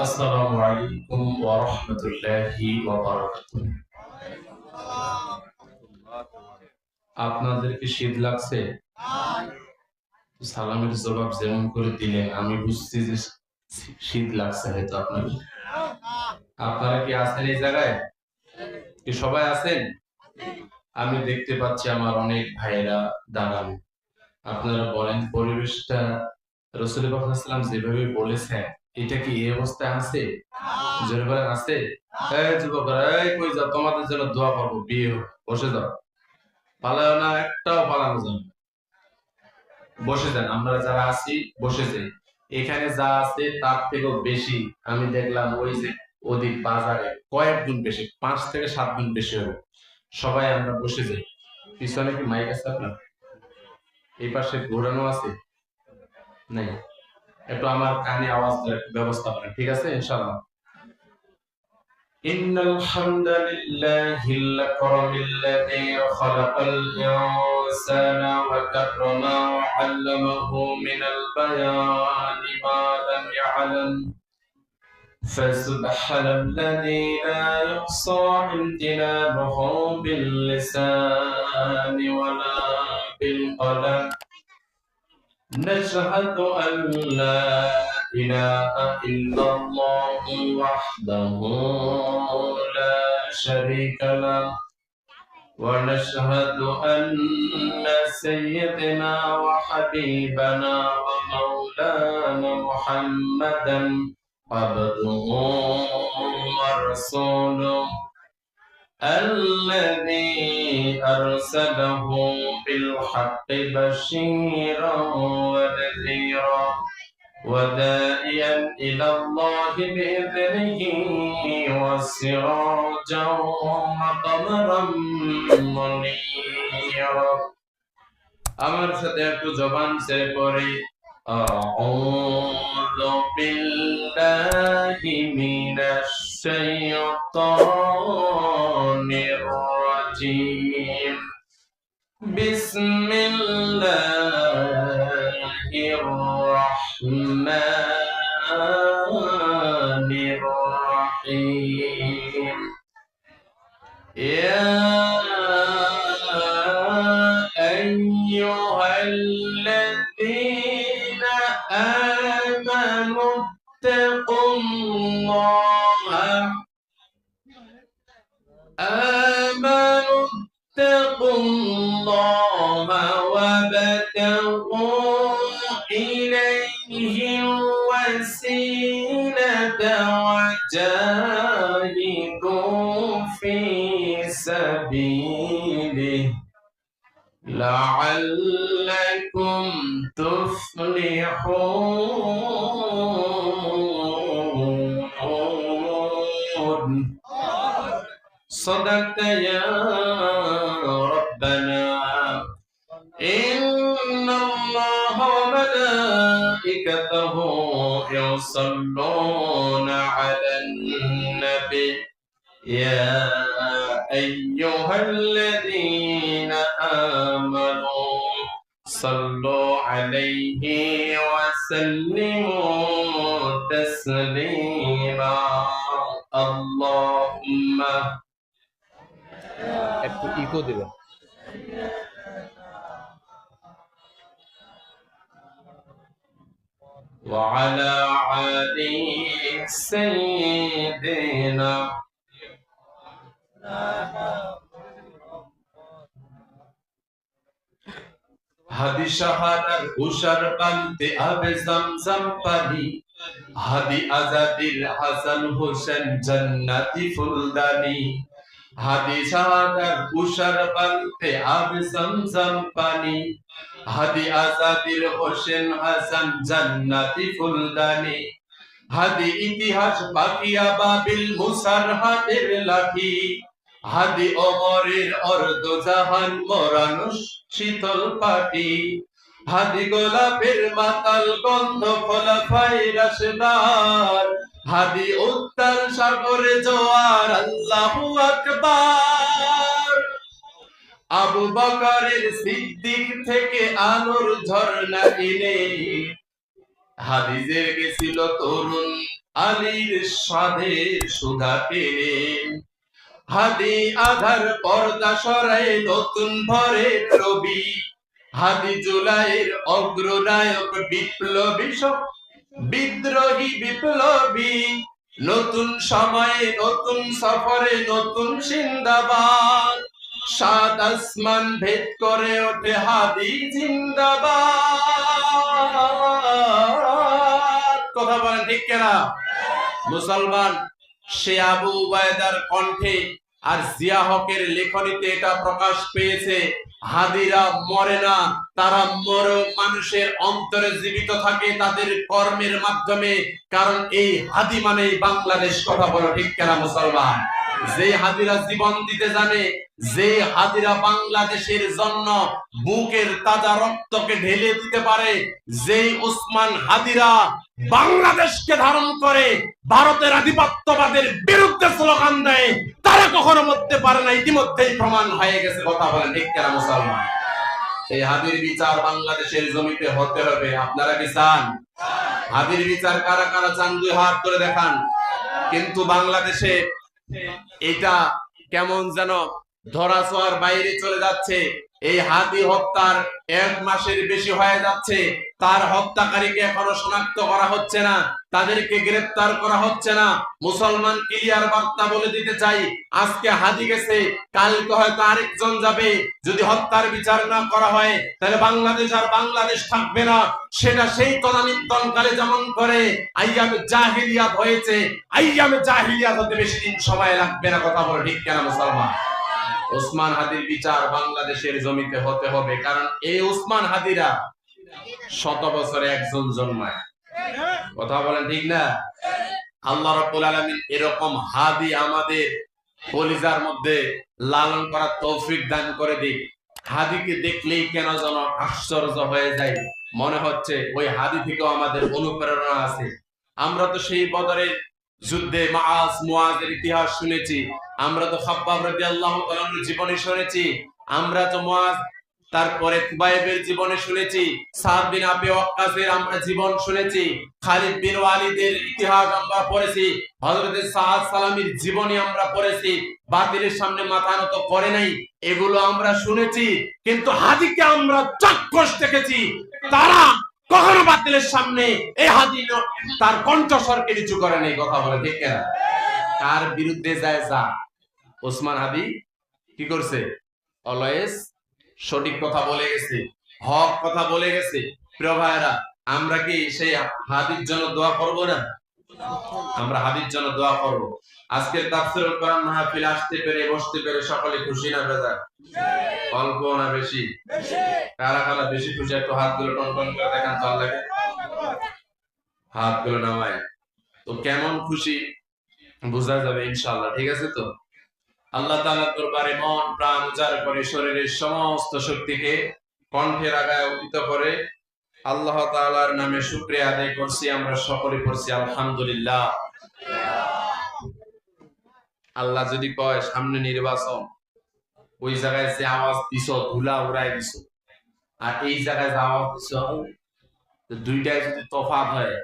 আসসালামু আলাইকুম ওয়া রাহমাতুল্লাহি ওয়া বারাকাতুহু। আপনাদের কি শীত লাগছে? সালামের জবাব যেমন করে দিলেন আমি বুঝছি যে শীত লাগছে হয়তো আপনাদের। আপনারা কি আছেন এই জায়গায়? কি সবাই আছেন? আমি দেখতে পাচ্ছি আমার অনেক ভাইয়েরা দাঁড়ানো। আপনারা বলেন পরিবেশটা রাসূল পাক সাল্লাল্লাহু আলাইহি ওয়াসাল্লাম যেভাবে বলেছেন এটা কি এই অবস্থায় আছে? জোরে বলেন আছে? এই যুবকরা, এই কই যাও? তোমাদের জন্য দোয়া করবো, বিয়ে হোক। বসে যাও, পালাও না, একটাও পালানো যাবে না। বসে যান, আমরা যারা আছি বসে যাই। এখানে যা আছে তার থেকেও বেশি আমি দেখলাম ওই যে ওদিক বাজারে কয়েক গুণ বেশি, 5 থেকে 7 গুণ বেশি হবে। সবাই আমরা বসে যাই। পিছনে কি মাইক আছে আপনার? এই পাশে ঘোরানো আছে? নাই? একটু আমার কানে আওয়াজ দেওয়ার ব্যবস্থা করেন, ঠিক আছে? ইনশাআল্লাহ। إن الحمد لله الأكرم الذي خلق الإنسان وكرمه وعلمه من البيان ما لم يعلم فسبحان الذي لا يحصى امتنانه باللسان ولا بالقلم نشهد أن لا إله إلا الله وحده لا شريك له ونشهد أن سيدنا وحبيبنا ومولانا محمدا عبده ورسوله الذي أرسله بالحق بشيرا ونذيرا وداعيا إلى الله بإذنه وسراجا وقمرا منيرا আমার সাথে একটু জবান ছেড়ে পড়ি আউযু বিল্লাহি মিনাশ শাইতানির রাজীম বিসমিল্লাহির রাহমানির রাহিম ইয়া আইয়ুহাল্লাযীনা আমানু اتقوا الله وابتغوا إليه الوسيلة وجاهدوا في سبيله لعلكم تفلحون صدقت يا ربنا إن الله وملائكته يصلون على النبي يا أيها الذين آمنوا صلوا عليه وسلموا تسليما اللهم একটু ইকো দিবেন। وعلى آل سيدنا হাদি শাহাদার উশার পান্তে আবে zamzam পানি হাদি আজাদির হাসান হোসেন জান্নাতি ফুলদানি হাদি শাহাদার উশার পান্তে আবে zamzam পানি হাদি আজাদির হোসেন হাসান জান্নাতি ফুলদানি হাদি ইতিহাস বাকিয়া বাবিল মুসার হাতের লাঠি হাদি ওমরের অর্ধ জাহান মরানো শীতল পাটি হাদি গোলাপের মাতাল গন্ধ খোলাফায়ে রাশেদার হাদি উত্তাল সাগরে জোয়ার আল্লাহু আকবার আবু বকরের সিদ্দিক থেকে আলোর ঝর্ণা এনে হাদিজের গেছিল তরুণ আলীর সাদের সুধা টেনে, হাদি আধার পর্দা সরায় নতুন ভরের রবি, হাদি জুলাইয়ের অগ্রনায়ক বিপ্লবী বিদ্রোহী বিপ্লবী, নতুন সময়ে নতুন সফরে নতুন জিন্দাবাদ, সাত আসমান ভেদ করে ওঠে হাদি জিন্দাবাদ। কথা বলেন ঠিক কিনা? মুসলমান সে আবু উবায়দার কণ্ঠে আর জিয়া হকের লেখনীতে এটা প্রকাশ পেয়েছে, হাদিরা মরে না, তারা মানুষের অন্তরে জীবিত থাকে তাদের কর্মের মাধ্যমে। কারণ এই হাদি মানে বাংলাদেশ। কথা বলো ঠিক কিনা মুসলমান? যে হাদিরা জীবন দিতে জানে, যে হাদিরা বাংলাদেশের জন্য বুকের তাজা রক্তকে ঢেলে দিতে পারে, যে উসমান হাদিরা বাংলাদেশকে ধারণ করে ভারতের আধিপত্যবাদের বিরুদ্ধে স্লোগান দেয়, তারা কখনো মরতে পারে না, ইতিমধ্যেই প্রমাণ হয়ে গেছে। কথা বলেন ঠিক কিনা মুসলমান? এই হাদির বিচার বাংলাদেশের জমিতে হতে হবে। আপনারা কি চান? হাদির বিচার কারা কারা চান? দুই হাত করে দেখান। কিন্তু বাংলাদেশে এটা কেমন যেন ধরা ছোঁয়ার বাইরে চলে যাচ্ছে। এই হাদি হত্যার 1 মাসের বেশি হয়ে যাচ্ছে, তার হত্যাকারীকে এখনো শনাক্ত করা হচ্ছে না, তাদেরকে গ্রেফতার করা হচ্ছে না। মুসলমান ক্লিয়ার বার্তা বলে দিতে চাই, আজকে হাদি গেছে, কালকে হয়তো আরেকজন যাবে। যদি হত্যার বিচার না করা হয় তাহলে বাংলাদেশ আর বাংলাদেশ থাকবে না। সেটা সেই তদানীন্তন কালে যেমন করে আইয়ামে জাহিলিয়াত হয়েছে, আইয়ামে জাহিলিয়াত হতে বেশি দিন সময় লাগবে না। কথা বলে ঠিক কেনা মুসলমান? ওসমান হাদির বিচার বাংলাদেশের জমিতে হতে হবে, কারণ এই ওসমান হাদিরা শত বছরে একজন জন্মায়। কথা বলেন ঠিক না? আল্লাহ রাব্বুল আলামিন এরকম হাদি আমাদের কলিজার মধ্যে লালন করার তৌফিক দান করে দিক। হাদিকে দেখলেই কেন যেন আশ্চর্য হয়ে যায়, মনে হচ্ছে ওই হাদি থেকেও আমাদের অনুপ্রেরণা আছে। আমরা তো সেই বদরের যুদ্ধে মুআজের ইতিহাস শুনেছি, আমরা তো খাব্বাব রাদিয়াল্লাহু তাআলার জীবনী শুনেছি, আমরা তো মুআজ তারপরে খুবাইবের জীবনে শুনেছি, সাদ বিন আবি ওয়াক্কাসের আমরা জীবন শুনেছি, খালিদ বিন ওয়ালিদের ইতিহাস আমরা পড়েছি, হযরত সাদ সালামীর জীবনী আমরা পড়েছি। বাতিলের সামনে মাথা নত করে নাই, এগুলো আমরা শুনেছি। কিন্তু হাদিকে আমরা চাক্ষুষ দেখেছি, তারা কখনো বাতিলের সামনে এই হাদি তার কণ্ঠস্বরকে নিচু করে নাই। কথা বলে ঠিক না? তার বিরুদ্ধে যায় যা, ওসমান হাদি কি করছে? অলওয়েজ সঠিক কথা বলে গেছে, হক কথা বলে গেছে। প্রিয় ভাইরা, আমরা কি সেই হাদির জন্য দোয়া করব না? আমরা হাদির জন্য দোয়া করব। আজকের তাফসীরুল কোরআন মাহফিল আসতে পেরে বসতে পেরে সকলে খুশি না বেজার? অল্প না বেশি? কারা কারা বেশি খুশি? একটু হাতগুলো টনটন করে দেখান তো আল্লাহকে। হাতগুলো নামায়। তো কেমন খুশি বোঝা যাবে ইনশাআল্লাহ। ঠিক আছে তো? আল্লাহ তাআলার দরবারে মন প্রাণ উজাড় করে শরীরের সমস্ত শক্তিকে কণ্ঠের আগায় উদিত করে আল্লাহ তাআলার নামে শুকরিয়া আদায় করছি। আমরা সকলে পড়ছি আলহামদুলিল্লাহ। আল্লাহ যদি কয় সামনে নির্বাচন, ওই জায়গায় যে আওয়াজ দিছ ধুলা উড়াই দিছ, আর এই জায়গায় যে আওয়াজ দিছ, দুইটাই যদি তফাৎ হয়,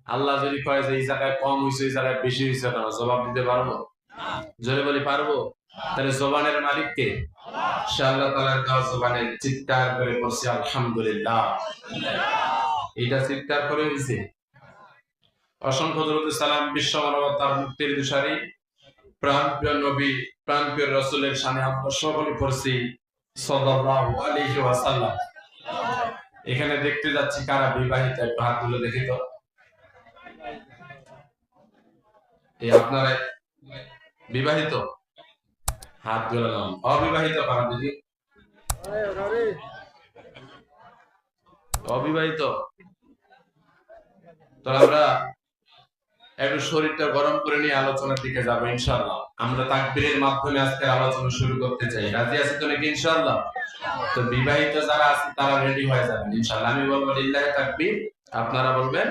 আল্লাহ যদি কয় যে এই জায়গায় কম হয়েছে এই জায়গায় বেশি হয়েছে, কেন জবাব দিতে পারবো? জোরে বলি পারবো? তাহলে জবানের মালিক কে? সে আল্লাহ তাআলার দেওয়া জবানে চিৎকার করে পড়ছি আলহামদুলিল্লাহ। এটা চিৎকার করে হয়েছে। অসংখ্য দরুদ সালাম বিশ্ব মানবতার মুক্তির দিশারি প্রাণপ্রিয় নবী প্রাণপ্রিয় রাসূলের শানে আমরা সকলে পড়ছি সাল্লাল্লাহু আলাইহি ওয়াসাল্লাম। এখানে দেখতে যাচ্ছি কারা বিবাহিত, একটু হাতগুলো দেখি তো। এই আপনারা বিবাহিত? হাতগুলো নাম। অবিবাহিত কারা দেখি? অবিবাহিত? তো আমরা একটু শরীরটা গরম করে নিয়ে আলোচনার দিকে যাবো ইনশাআল্লাহ। আমরা তাকবীরের মাধ্যমে আজকের আলোচনা শুরু করতে চাই। রাজি আছি তো নাকি ইনশাআল্লাহ? তো বিবাহিত যারা আছে তারা রেডি হয়ে যাবেন ইনশাআল্লাহ। আমি বলবো লিল্লাহি তাকবীর, আপনারা বলবেন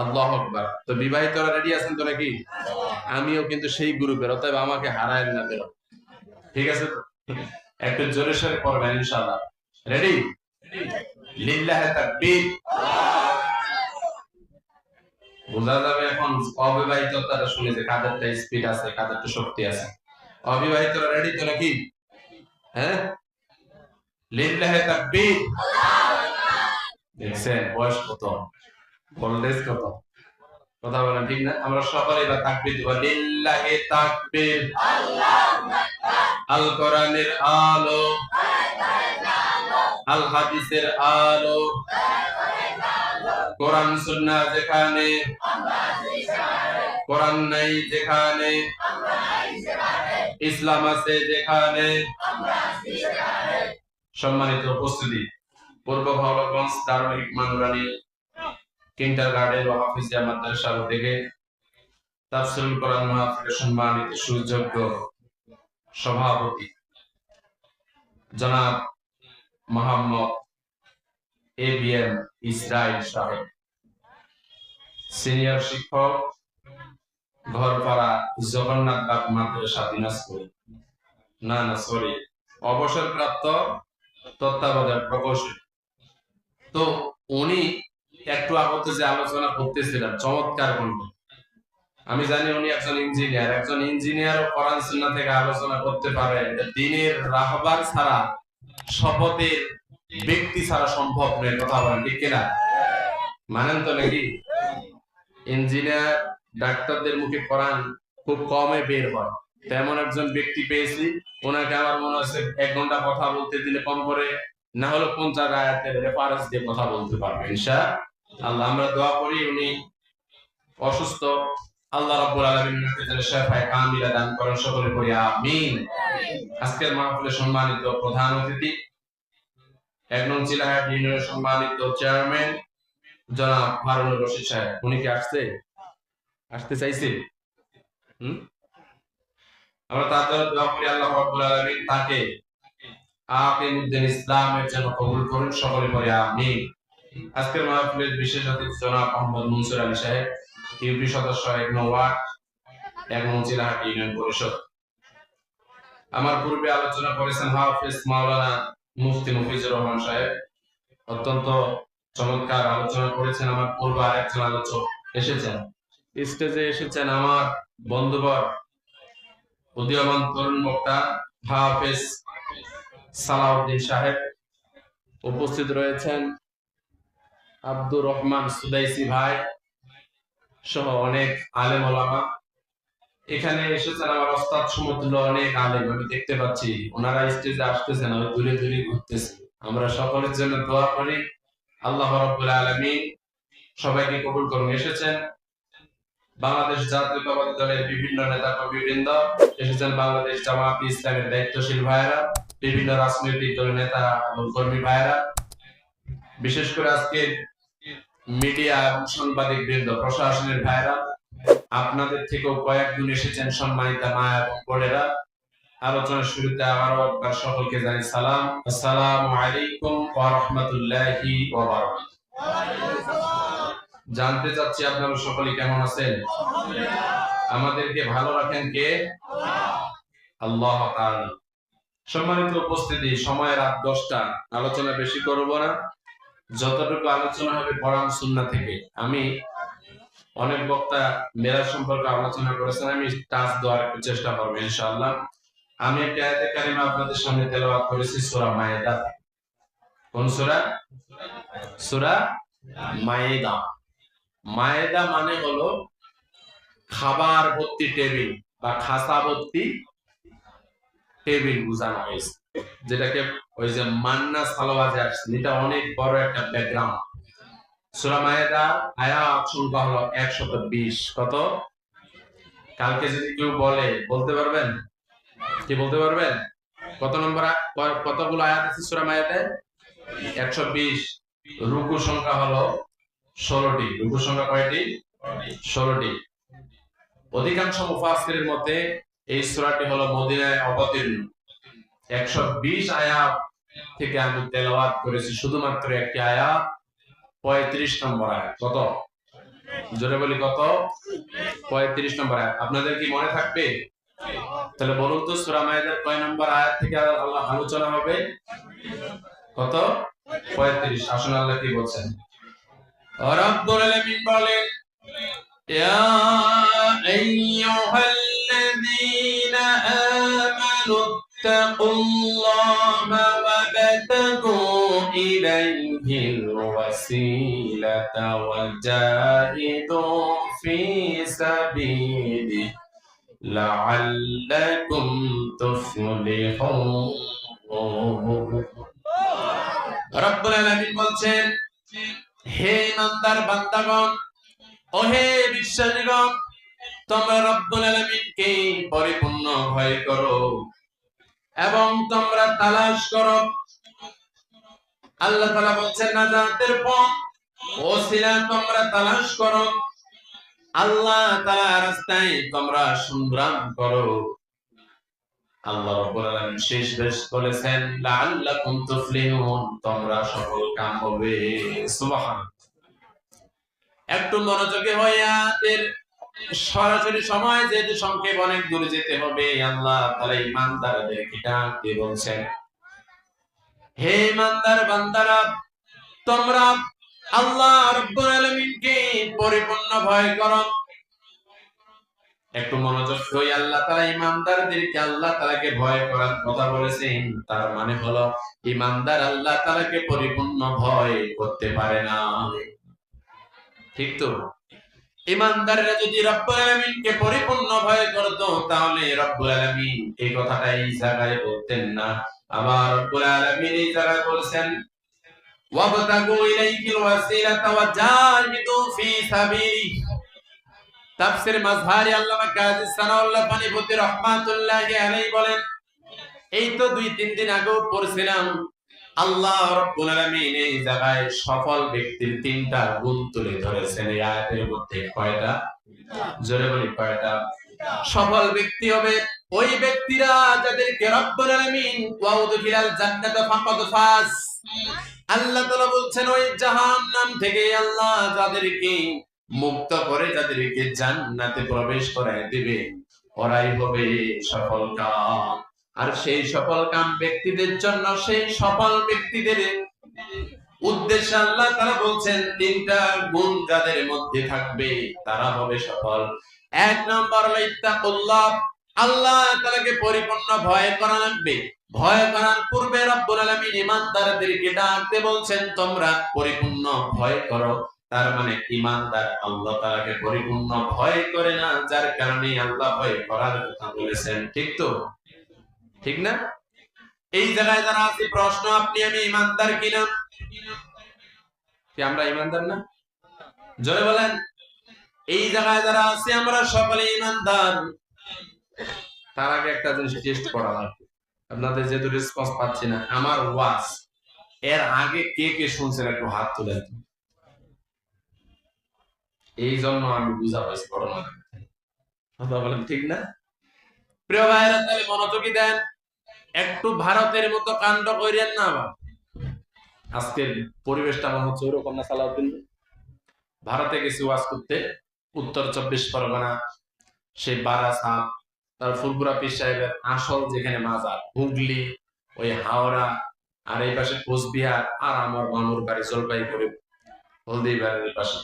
আল্লাহু আকবার। তো বিবাহিতরা রেডি আছেন তো নাকি? আমিও কিন্তু সেই গ্রুপের, অতএব আমাকে হারায় না বেরো। ঠিক আছে তো? একটু জোরে সোরে পড়বেন ইনশাআল্লাহ। রেডি? লিল্লাহি তাকবীর, বোঝা যাবে এখন অবিবাহিতরা শুনে যে কাদেরটা স্পিড আছে, কাদেরটা শক্তি আছে। অবিবাহিতরা রেডি তো নাকি? হ্যাঁ, লিল্লাহি তাকবীর। দেখছেন বয়স কত, ভোল্টেজ কত, কথা বলেন ঠিক না? আমরা সকলে এবার তাকবীর দিব, লিল্লাহি তাকবীর। আল কোরআনের আলো, আল হাদিসের আলো, কোরআন সুন্নাহ যেখানে, কোরআন নাই যেখানে, ইসলাম আছে যেখানে। সম্মানিত উপস্থিতি, পূর্ব ভাওয়ালগঞ্জ দারুল হিকমা নুরানী কিন্ডারগার্টেন ও হাফিজিয়া মাদ্রাসা থেকে তাফসীরুল কোরআন মাহফিলের সম্মানিত সুযোগ্য সভাপতি জনাব মোহাম্মদ ABM ইসরাইল সাহেব, সিনিয়র শিক্ষক, ঘরপাড়া জগন্নাথ বাগ মাদ্রাসা দিনাজপুর, অবসরপ্রাপ্ত তত্ত্বাবধায়ক প্রকৌশলী। তো উনি একটু আগত যে আলোচনা করতেছিলেন চমৎকার কণ্ঠ। আমি জানি উনি একজন ইঞ্জিনিয়ার ও কোরআন সুন্নাহ থেকে আলোচনা করতে পারে। দ্বীনের রাহবার ছাড়া, শপথের ব্যক্তি ছাড়া সম্ভব নয়, কথা বলেন ঠিক কিনা? মানেন তো নাকি? ইঞ্জিনিয়ার ডাক্তারদের মুখে কোরআন খুব কমে বের হয়, তেমন একজন ব্যক্তি পেয়েছি। ওনাকে আমার মনে হচ্ছে 1 ঘন্টা কথা বলতে দিলে কম করে না হলে 50 আয়াতের রেফারেন্স দিয়ে কথা বলতে পারবে ইনশাআল্লাহ। আমরা দোয়া করি উনি অসুস্থ, আল্লাহ রাব্বুল আলামিন ওনাকে যেন শিফায়ে কামিলা দান করেন, সকলে পড়ি আমিন। আজকের মাহফিলে সম্মানিত প্রধান অতিথি 1 নং চিলাহাট ইউনিয়নের সম্মানিত চেয়ারম্যান জনাব হারুনুর রশিদ সাহেব। উনি কি আসতে চাইছে? আমরা তার জন্য দোয়া করি আল্লাহ রাব্বুল আলামিন তাকে আকিমুদ্দিন ইসলামের জন্য কবুল করুন, সকলে পড়ি আমিন। আজকের মাহফিলের বিশেষ অতিথি জনাব মোহাম্মদ মনসুর আলী সাহেব, ইউপি সদস্য 1 নং ওয়ার্ড, 1 নং চিলাহাট ইউনিয়ন পরিষদ। আমার পূর্বে আলোচনা করেছেন হাফেজ মাওলানা মুফতি মুফিজুর রহমান সাহেব, অত্যন্ত চমৎকার আলোচনা করেছেন। আমার পূর্বে আরেকজন আলোচক এসেছেন, স্টেজে এসেছেন আমার বন্ধুবর উদীয়মান তরুণ বক্তা হাফেজ সালাউদ্দিন সাহেব। উপস্থিত রয়েছেন আব্দুর রহমান সুদাইসি ভাই সহ অনেক আলেম ওলামা। এখানে এসেছেন আমার ওস্তাদ সমতুল্য অনেক আলেম, আমি দেখতে পাচ্ছি ওনারা স্টেজে আসতেছেন, আমি দূরে দূরে ঘুরতেছি। আমরা সকলের জন্য দোয়া করি আল্লাহ রাব্বুল আলামিন সবাইকে কবুল করুন। এসেছেন বাংলাদেশ জাতীয়তাবাদী দলের বিভিন্ন নেতা কর্মীবৃন্দ, এসেছেন বাংলাদেশ জামায়াত ইসলামের দায়িত্বশীল ভাইয়েরা, বিভিন্ন রাজনৈতিক দলের নেতা এবং কর্মী ভাইয়েরা, বিশেষ করে আজকে মিডিয়া এবং সাংবাদিক বৃন্দ, প্রশাসনের ভাইয়েরা, আপনাদের থেকেও কয়েকজন এসেছেন সম্মানিত মা এবং বোনেরা। আলোচনার শুরুতে আবারও একবার সকলকে জানাই সালাম, আসসালামু আলাইকুম ওয়া রাহমাতুল্লাহি ওয়া বারাকাতুহু। জানতে চাচ্ছি আপনারা সকলে কেমন আছেন? আমাদেরকে ভালো রাখেন কে? আল্লাহ তাআলা। সম্মানিত উপস্থিতি, সময় রাত 10টা, আলোচনা বেশি করব না, যতটুকু আলোচনা হবে কোরআন সুন্নাহ থেকে। আমি অনেক বক্তা মেরাজ সম্পর্কে আলোচনা করেছেন, আমি টাচ দেওয়ার চেষ্টা করব ইনশাআল্লাহ। আমি একটা আয়াতে কারিমা আপনাদের সামনে তেলাওয়াত করেছি সূরা মায়েদা। কোন সূরা? সূরা মায়েদা। মায়েদা মানে হলো খাবার ভর্তি টেবিল বা খাসা ভর্তি টেবিল বোঝানো হয়েছে, যেটাকে ওই যে মান্না সালোয়াজে আসছে, এটা অনেক বড় একটা ব্যাকগ্রাউন্ড। সূরা মায়েদা আয়াত সংখ্যা হলো 120। কত? কালকে যদি কেউ বলতে পারবেন? কি বলতে পারবেন? কত নম্বর, কতগুলো আয়াত আছে সূরা মায়েদায়? 120। রুকু সংখ্যা হলো 16টি। রুকু সংখ্যা কয়টি? 16টি। অধিকাংশ মুফাসসিরের মতে এই সূরাটি হলো মদিনায় অবতীর্ণ। 120 আয়াত থেকে আমি তেলাওয়াত করেছি শুধুমাত্র একটি আয়াত, 35 নম্বর আয়াত। কত? জোরে বলি কত? 35 নম্বর আয়াত। আপনাদের কি মনে থাকবে? তাহলে বলুন তো সূরা মায়েদার কয় নম্বর আয়াত থেকে আল্লাহ আলোচনা হবে? কত? 35। আসুন আল্লাহ কি বলছেন। রব্বুল আলামিন বলেন ইয়া আইয়ুহাল্লাযীনা আমানু ইত্তাকুল্লাহা ওয়াবতাগু ইলাইহিল ওয়াসিলাতা ওয়াজাহিদু ফি সাবিলিহি লাআল্লাকুম তুফলিহুন। রব্বুল আলামিন বলছেন, হে ইমানদার বান্দাগণ, ও হে বিশ্বাসীগণ, তোমরা রব্বুল আলামিনকে পরিপূর্ণ ভয় করো এবং তোমরা তালাশ করো। আল্লাহ তাআলা বলছেন, নাজাতের পথ ওসিলা তোমরা তালাশ করো, আল্লাহ তাআলার রাস্তায় তোমরা সংগ্রাম করো। আল্লাহ রাব্বুল আলামিন শেষ বেশ বলেছেন, লাআল্লাকুম তুফলিহুন, তোমরা সফল কাম হবে। সুবহানাল্লাহ। একটু মনোযোগী হইয়া সরাসরি সময় যেহেতু সংক্ষেপ, অনেক দূরে যেতে হবে, আল্লাহ তাআলা ঈমানদারদেরকে ডাক দিয়ে বলছেন, হে ঈমানদার বান্দারা, তোমরা আল্লাহ রাব্বুল আলামিনকে পরিপূর্ণ ভয় করো। একটু মনোযোগ হয়ে আল্লাহ তাআলা ঈমানদারদেরকে আল্লাহ তাআলাকে ভয় করার কথা বলেছেন। তার মানে হলো ঈমানদার আল্লাহ তাআলাকে পরিপূর্ণ ভয় করতে পারে না। ঠিক তো? ঈমানদাররা যদি রব্বুল আলামিনকে পরিপূর্ণ ভয় করত, তাহলে রব্বুল আলামিন এই কথাটা এই জায়গায় বলতেন না। আবার রব্বুল আলামিন এই জায়গায় বলেছেন, ওয়াবতাগু ইলাইহিল ওয়াসিলাতা ওয়াজাহিদু ফি সাবিলিহি। তাফসীর মাজহারি আল্লামা কাজী সানাউল্লাহ পানিপতি রাহমাতুল্লাহি আলাইহি বলেন, এই তো 2-3 দিন আগেও পড়ছিলাম, আল্লাহ রাব্বুল আলামিন এই জায়গায় সফল ব্যক্তির 3টা গুণ তুলে ধরেছেন এই আয়াতের মধ্যে। কয়টা? জোরে বলি, কয়টা? সফল ব্যক্তি হবে ওই ব্যক্তিরা যাদেরকে রব্বুল আলামিন ওয়াউদখিলাল জান্নাতা ফাকাদ ফাজ। আল্লাহ তাআলা বলছেন, ওই জাহান্নাম থেকে আল্লাহ যাদেরকে মুক্ত করে যাদেরকে জান্নাতে প্রবেশ করায় দিবে, ওরাই হবে সফল কাম। আর সেই সফল কাম ব্যক্তিদের জন্য, সেই সফল ব্যক্তিদের উদ্দেশ্যে আল্লাহ তাআলা বলছেন, 3টা গুণ যাদের মধ্যে থাকবে তারা হবে সফল। 1 নম্বর হলো ইত্তাকুল্লাহ, আল্লাহ তাআলাকে পরিপূর্ণ ভয় করা লাগবে। ভয় করার পূর্বে রব্বুল আলামিন ঈমানদারদেরকে ডাকতে বলছেন, তোমরা পরিপূর্ণ ভয় করো। তার মানে ঈমানদার আল্লাহ তাআলাকে পরিপূর্ণ ভয় করে না, যার কারণে আল্লাহ ভয় করার কথা বলেছেন। ঠিক তো? ঠিক না? এই জায়গায় যারা আছে, প্রশ্ন, আপনি আমি ঈমানদার কিনা? কি আমরা ঈমানদার না? জোরে বলেন। এই জায়গায় যারা আছে আমরা সকলে ঈমানদার। তার আগে একটা জিনিস টেস্ট করা লাগবে। আপনাদের যেহেতু রেসপন্স পাচ্ছি না, আমার ওয়াজ এর আগে কে কে শুনছেন একটু হাত তুলেন। এই জন্য আমি বুঝা পাইছি করোনা কথা বলেন, ঠিক না? প্রিয় ভাইরা, তাহলে মনোযোগী দেন, একটু ভারতের মতো কাণ্ড কইরেন না। আজকের পরিবেশটা মনে হচ্ছে ওরকম না। সালাউদ্দিন ভারতে গেছি ওয়াজ করতে, উত্তর 24 পরগনা, সেই বারাসাত, তার ফুলপুরা পীর সাহেবের আসল যেখানে মাজার, হুগলি, ওই হাওড়া, আর এই পাশে কোচবিহার, আর আমার মামুর বাড়ি জলপাইগুড়ি হলদিবাড়ির পাশে।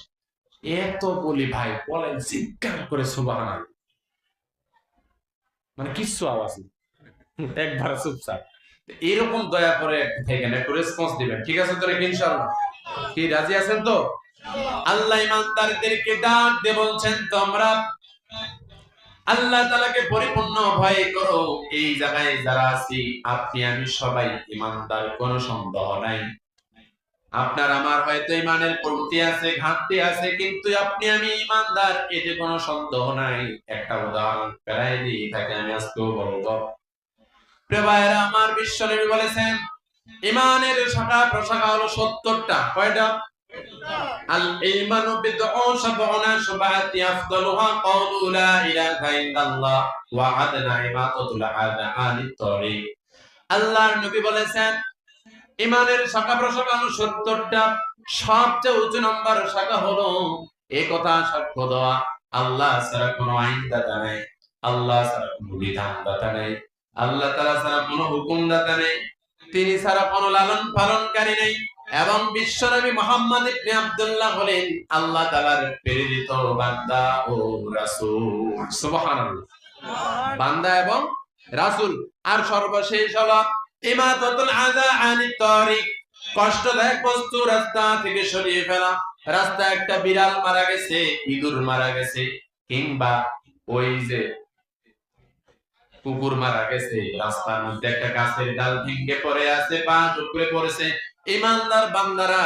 এত বলি ভাই, বলেন চিৎকার করে সুবহানাল্লাহ, মানে কিচ্ছু আওয়াজ নেই, একবার চুপচাপ। এরকম দয়া করে থাকেন, একটু রেসপন্স দিবেন, ঠিক আছে তো? ইনশাআল্লাহ কি রাজি আছেন তো? আল্লাহ ঈমানদারদেরকে ডাক দিয়ে বলছেন, তোমরা আল্লাহ তাআলাকে পরিপূর্ণ ভয় করো। এই জায়গায় যারা আছি, আপনি আমি সবাই ঈমানদার, কোনো সন্দেহ নাই। আপনার আমার হয়তো ঈমানের কমতি আছে, ঘাটতি আছে, কিন্তু আপনি আমি ঈমানদার, এতে কোনো সন্দেহ নাই। একটা উদাহরণ প্রায় দিই, তাকে আমি আজকেও বলবো। প্রিয় ভাইরা আমার, বিশ্বনবী বলেছেন, ঈমানের শাখা প্রশাখা হলো 70টা। কয়টা? আল ঈমানু বিদউন সাবউনা শুবাতি আফদালুহা কাউলু লা ইলাহা ইল্লাল্লাহ ওয়া আদনা ইমাতাতুল আযা আনিত তরিক। আল্লাহর নবী বলেছেন, ঈমানের শাখা প্রশাখা হলো 70টা। সবচেয়ে উঁচু নম্বর শাখা হলো এই কথা সাক্ষ্য দেওয়া, আল্লাহ ছাড়া কোনো আইনদাতা নেই, আল্লাহ ছাড়া কোনো বিধানদাতা নেই, আল্লাহ তাআলা ছাড়া কোনো হুকুমদাতা নেই, তিনি ছাড়া কোনো লালন পালনকারী নেই, এবং বিশ্বনবী মুহাম্মদ ইবনে আব্দুল্লাহ হলেন আল্লাহ তাআলার প্রেরিত বান্দা ও রাসূল। সুবহানাল্লাহ। বান্দা এবং রাসূল। আর সর্বশেষ হলো ইমাতাতুল আযা আনিত তারিক, কষ্টদায়ক বস্তু রাস্তা থেকে সরিয়ে ফেলা। রাস্তায় একটা বিড়াল মারা গেছে, ইঁদুর মারা গেছে, কিংবা ওই যে কুকুর মারা গেছে, রাস্তার মধ্যে একটা গাছের ডাল ভেঙে পড়ে আছে, পা টুকরে পড়েছে, ইমানদার বান্দারা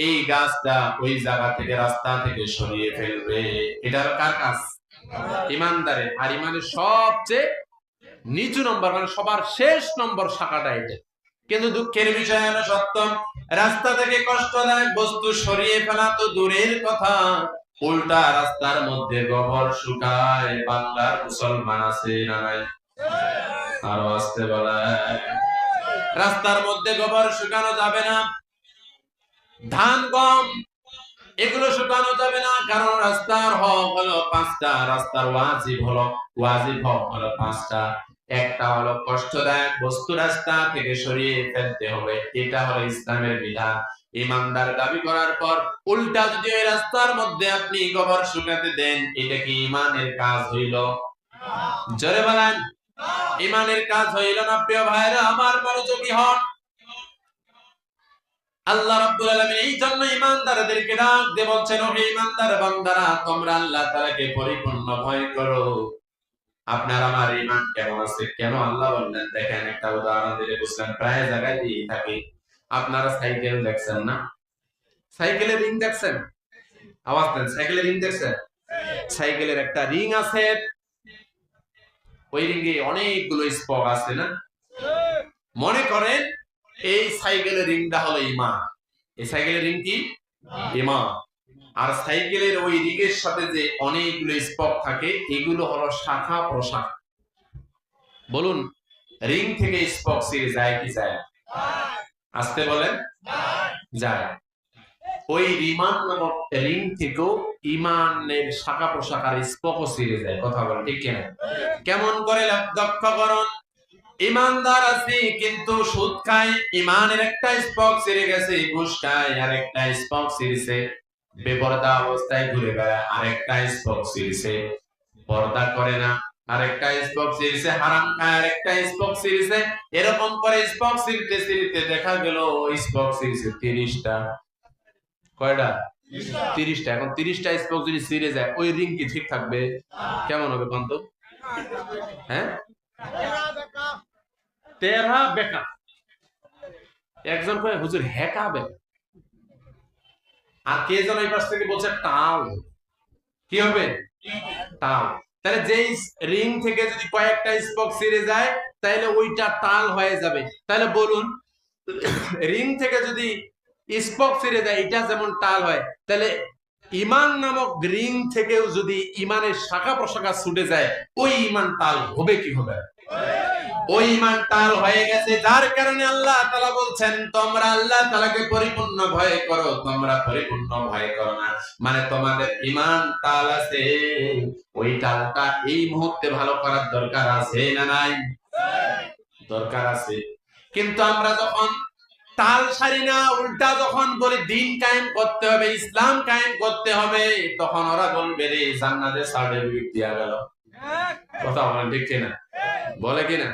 এই গাছটা ওই জায়গা থেকে রাস্তা থেকে সরিয়ে ফেলবে। এটার কার কাজ? ইমানদারের। আর ইমানের সবচেয়ে নিচু নম্বর, মানে সবার শেষ নম্বর শাখাটা এটা। কিন্তু দুঃখের বিষয় হলো সত্য, রাস্তা থেকে কষ্টদায়ক বস্তু সরিয়ে ফেলা তো দূরের কথা, উল্টা রাস্তার মধ্যে গোবর শুকায় বাংলার মুসলমান আছে না নাই? আরো আসতে বলা, রাস্তার মধ্যে গোবর শুকানো যাবে না, ধান গম এগুলো শুকানো যাবে না, কারণ রাস্তার হক হলো 5টা, রাস্তার ওয়াজিব হক হলো 5টা। একটা হলো কষ্টদায়ক বস্তু রাস্তা থেকে সরিয়ে ফেলতে হবে, এটা হলো ইসলামের বিধান। ইমানদার দাবি করার পর উল্টা যদি ওই রাস্তার মধ্যে আপনি গোবর শুকাতে দেন, এটা কি ইমানের কাজ হইল? জোরে বলেন, ইমানের কাজ হইল না? প্রিয় ভাইরা আমার, মনোযোগী হন। আল্লাহ রাব্বুল আলামিন এই জন্য ইমানদারদেরকে ডাক দিয়ে বলছেন, ও হে ইমানদার বান্দারা, তোমরা আল্লাহ তাআলাকে পরিপূর্ণ ভয় করো। আপনার আমার ঈমান কেমন আছে? কেন আল্লাহ বললেন? দেখেন, একটা উদাহরণ দিলে বুঝলেন, প্রায় জায়গায় দিয়ে থাকি। আপনারা সাইকেল দেখছেন না? সাইকেলের রিং দেখছেন? আওয়াজ দেন, সাইকেলের রিং দেখছেন? সাইকেলের একটা রিং আছে, ওই রিংয়ে অনেকগুলো স্পক আছে না? মনে করেন এই সাইকেলের রিংটা হলো ঈমান। এই সাইকেলের রিং কি? ঈমান। আর সাইকেলের ওই রিংয়ের সাথে যে অনেকগুলো স্পক থাকে, এগুলো হলো শাখা প্রশাখা। বলুন, রিং থেকে স্পক ছিঁড়ে যায় কি যায়? আসতে বলেন, যায়। ওই ঈমান নামক রিং থেকেও ঈমানের শাখা প্রশাখার স্পকও ছিঁড়ে যায়। কথা বলেন ঠিক কিনা? কেমন করে লক্ষ্য করুন, ইমানদার আছে কিন্তু সুদ খায়, ইমানের একটা স্পক ছিঁড়ে গেছে, ঘুষ খায় আর একটা স্পক ছিঁড়েছে, বেপরদা অবস্থায় ঘুরে বেড়ায় আর একটা স্পক ছিঁড়েছে, পর্দা করে না আর একটা স্পক ছিঁড়েছে, হারাম খায় আর একটা স্পক ছিঁড়েছে। এরকম করে স্পক ছিঁড়তে ছিঁড়তে দেখা গেল স্পক ছিঁড়েছে 30টা। কয়টা? 30টা। এখন 30টা স্পক যদি ছিঁড়ে যায়, ওই রিং কি ঠিক থাকবে? কেমন হবে কোন তো? হ্যাঁ, তেরা বেকা। একজন কয় হুজুর হেকা বেকা, আর কে যেন এই পাশ থেকে বলছে টাল। কি হবে? টাল। তাহলে যেই রিং থেকে যদি কয়েকটা স্পক ছিঁড়ে যায়, তাহলে ওইটা টাল হয়ে যাবে। তাহলে বলুন, রিং থেকে যদি স্পক ছিঁড়ে যায়, এটা যেমন টাল হয়, তাহলে ঈমান নামক রিং থেকেও যদি ঈমানের শাখা প্রশাখা ছুটে যায়, ওই ঈমান টাল হবে কি হবে? ওই ঈমান টাল হয়ে গেছে। যার কারণে আল্লাহ তাআলা বলছেন, তোমরা আল্লাহ তাআলাকে পরিপূর্ণ ভয় করো। তোমরা পরিপূর্ণ ভয় করো না, মানে তোমাদের ঈমান টাল আছে, ওই টালটা এই মুহূর্তে ভালো করার দরকার আছে না নাই? দরকার আছে। কিন্তু আমরা যখন টাল সারি না, উল্টা যখন বলি দিন কায়েম করতে হবে, ইসলাম কায়েম করতে হবে, তখন ওরা বলবে রে জান্নাতের সার্টিফিকেট দেয়া গেল। কথা বলেন ঠিক কিনা? বলে কিনা?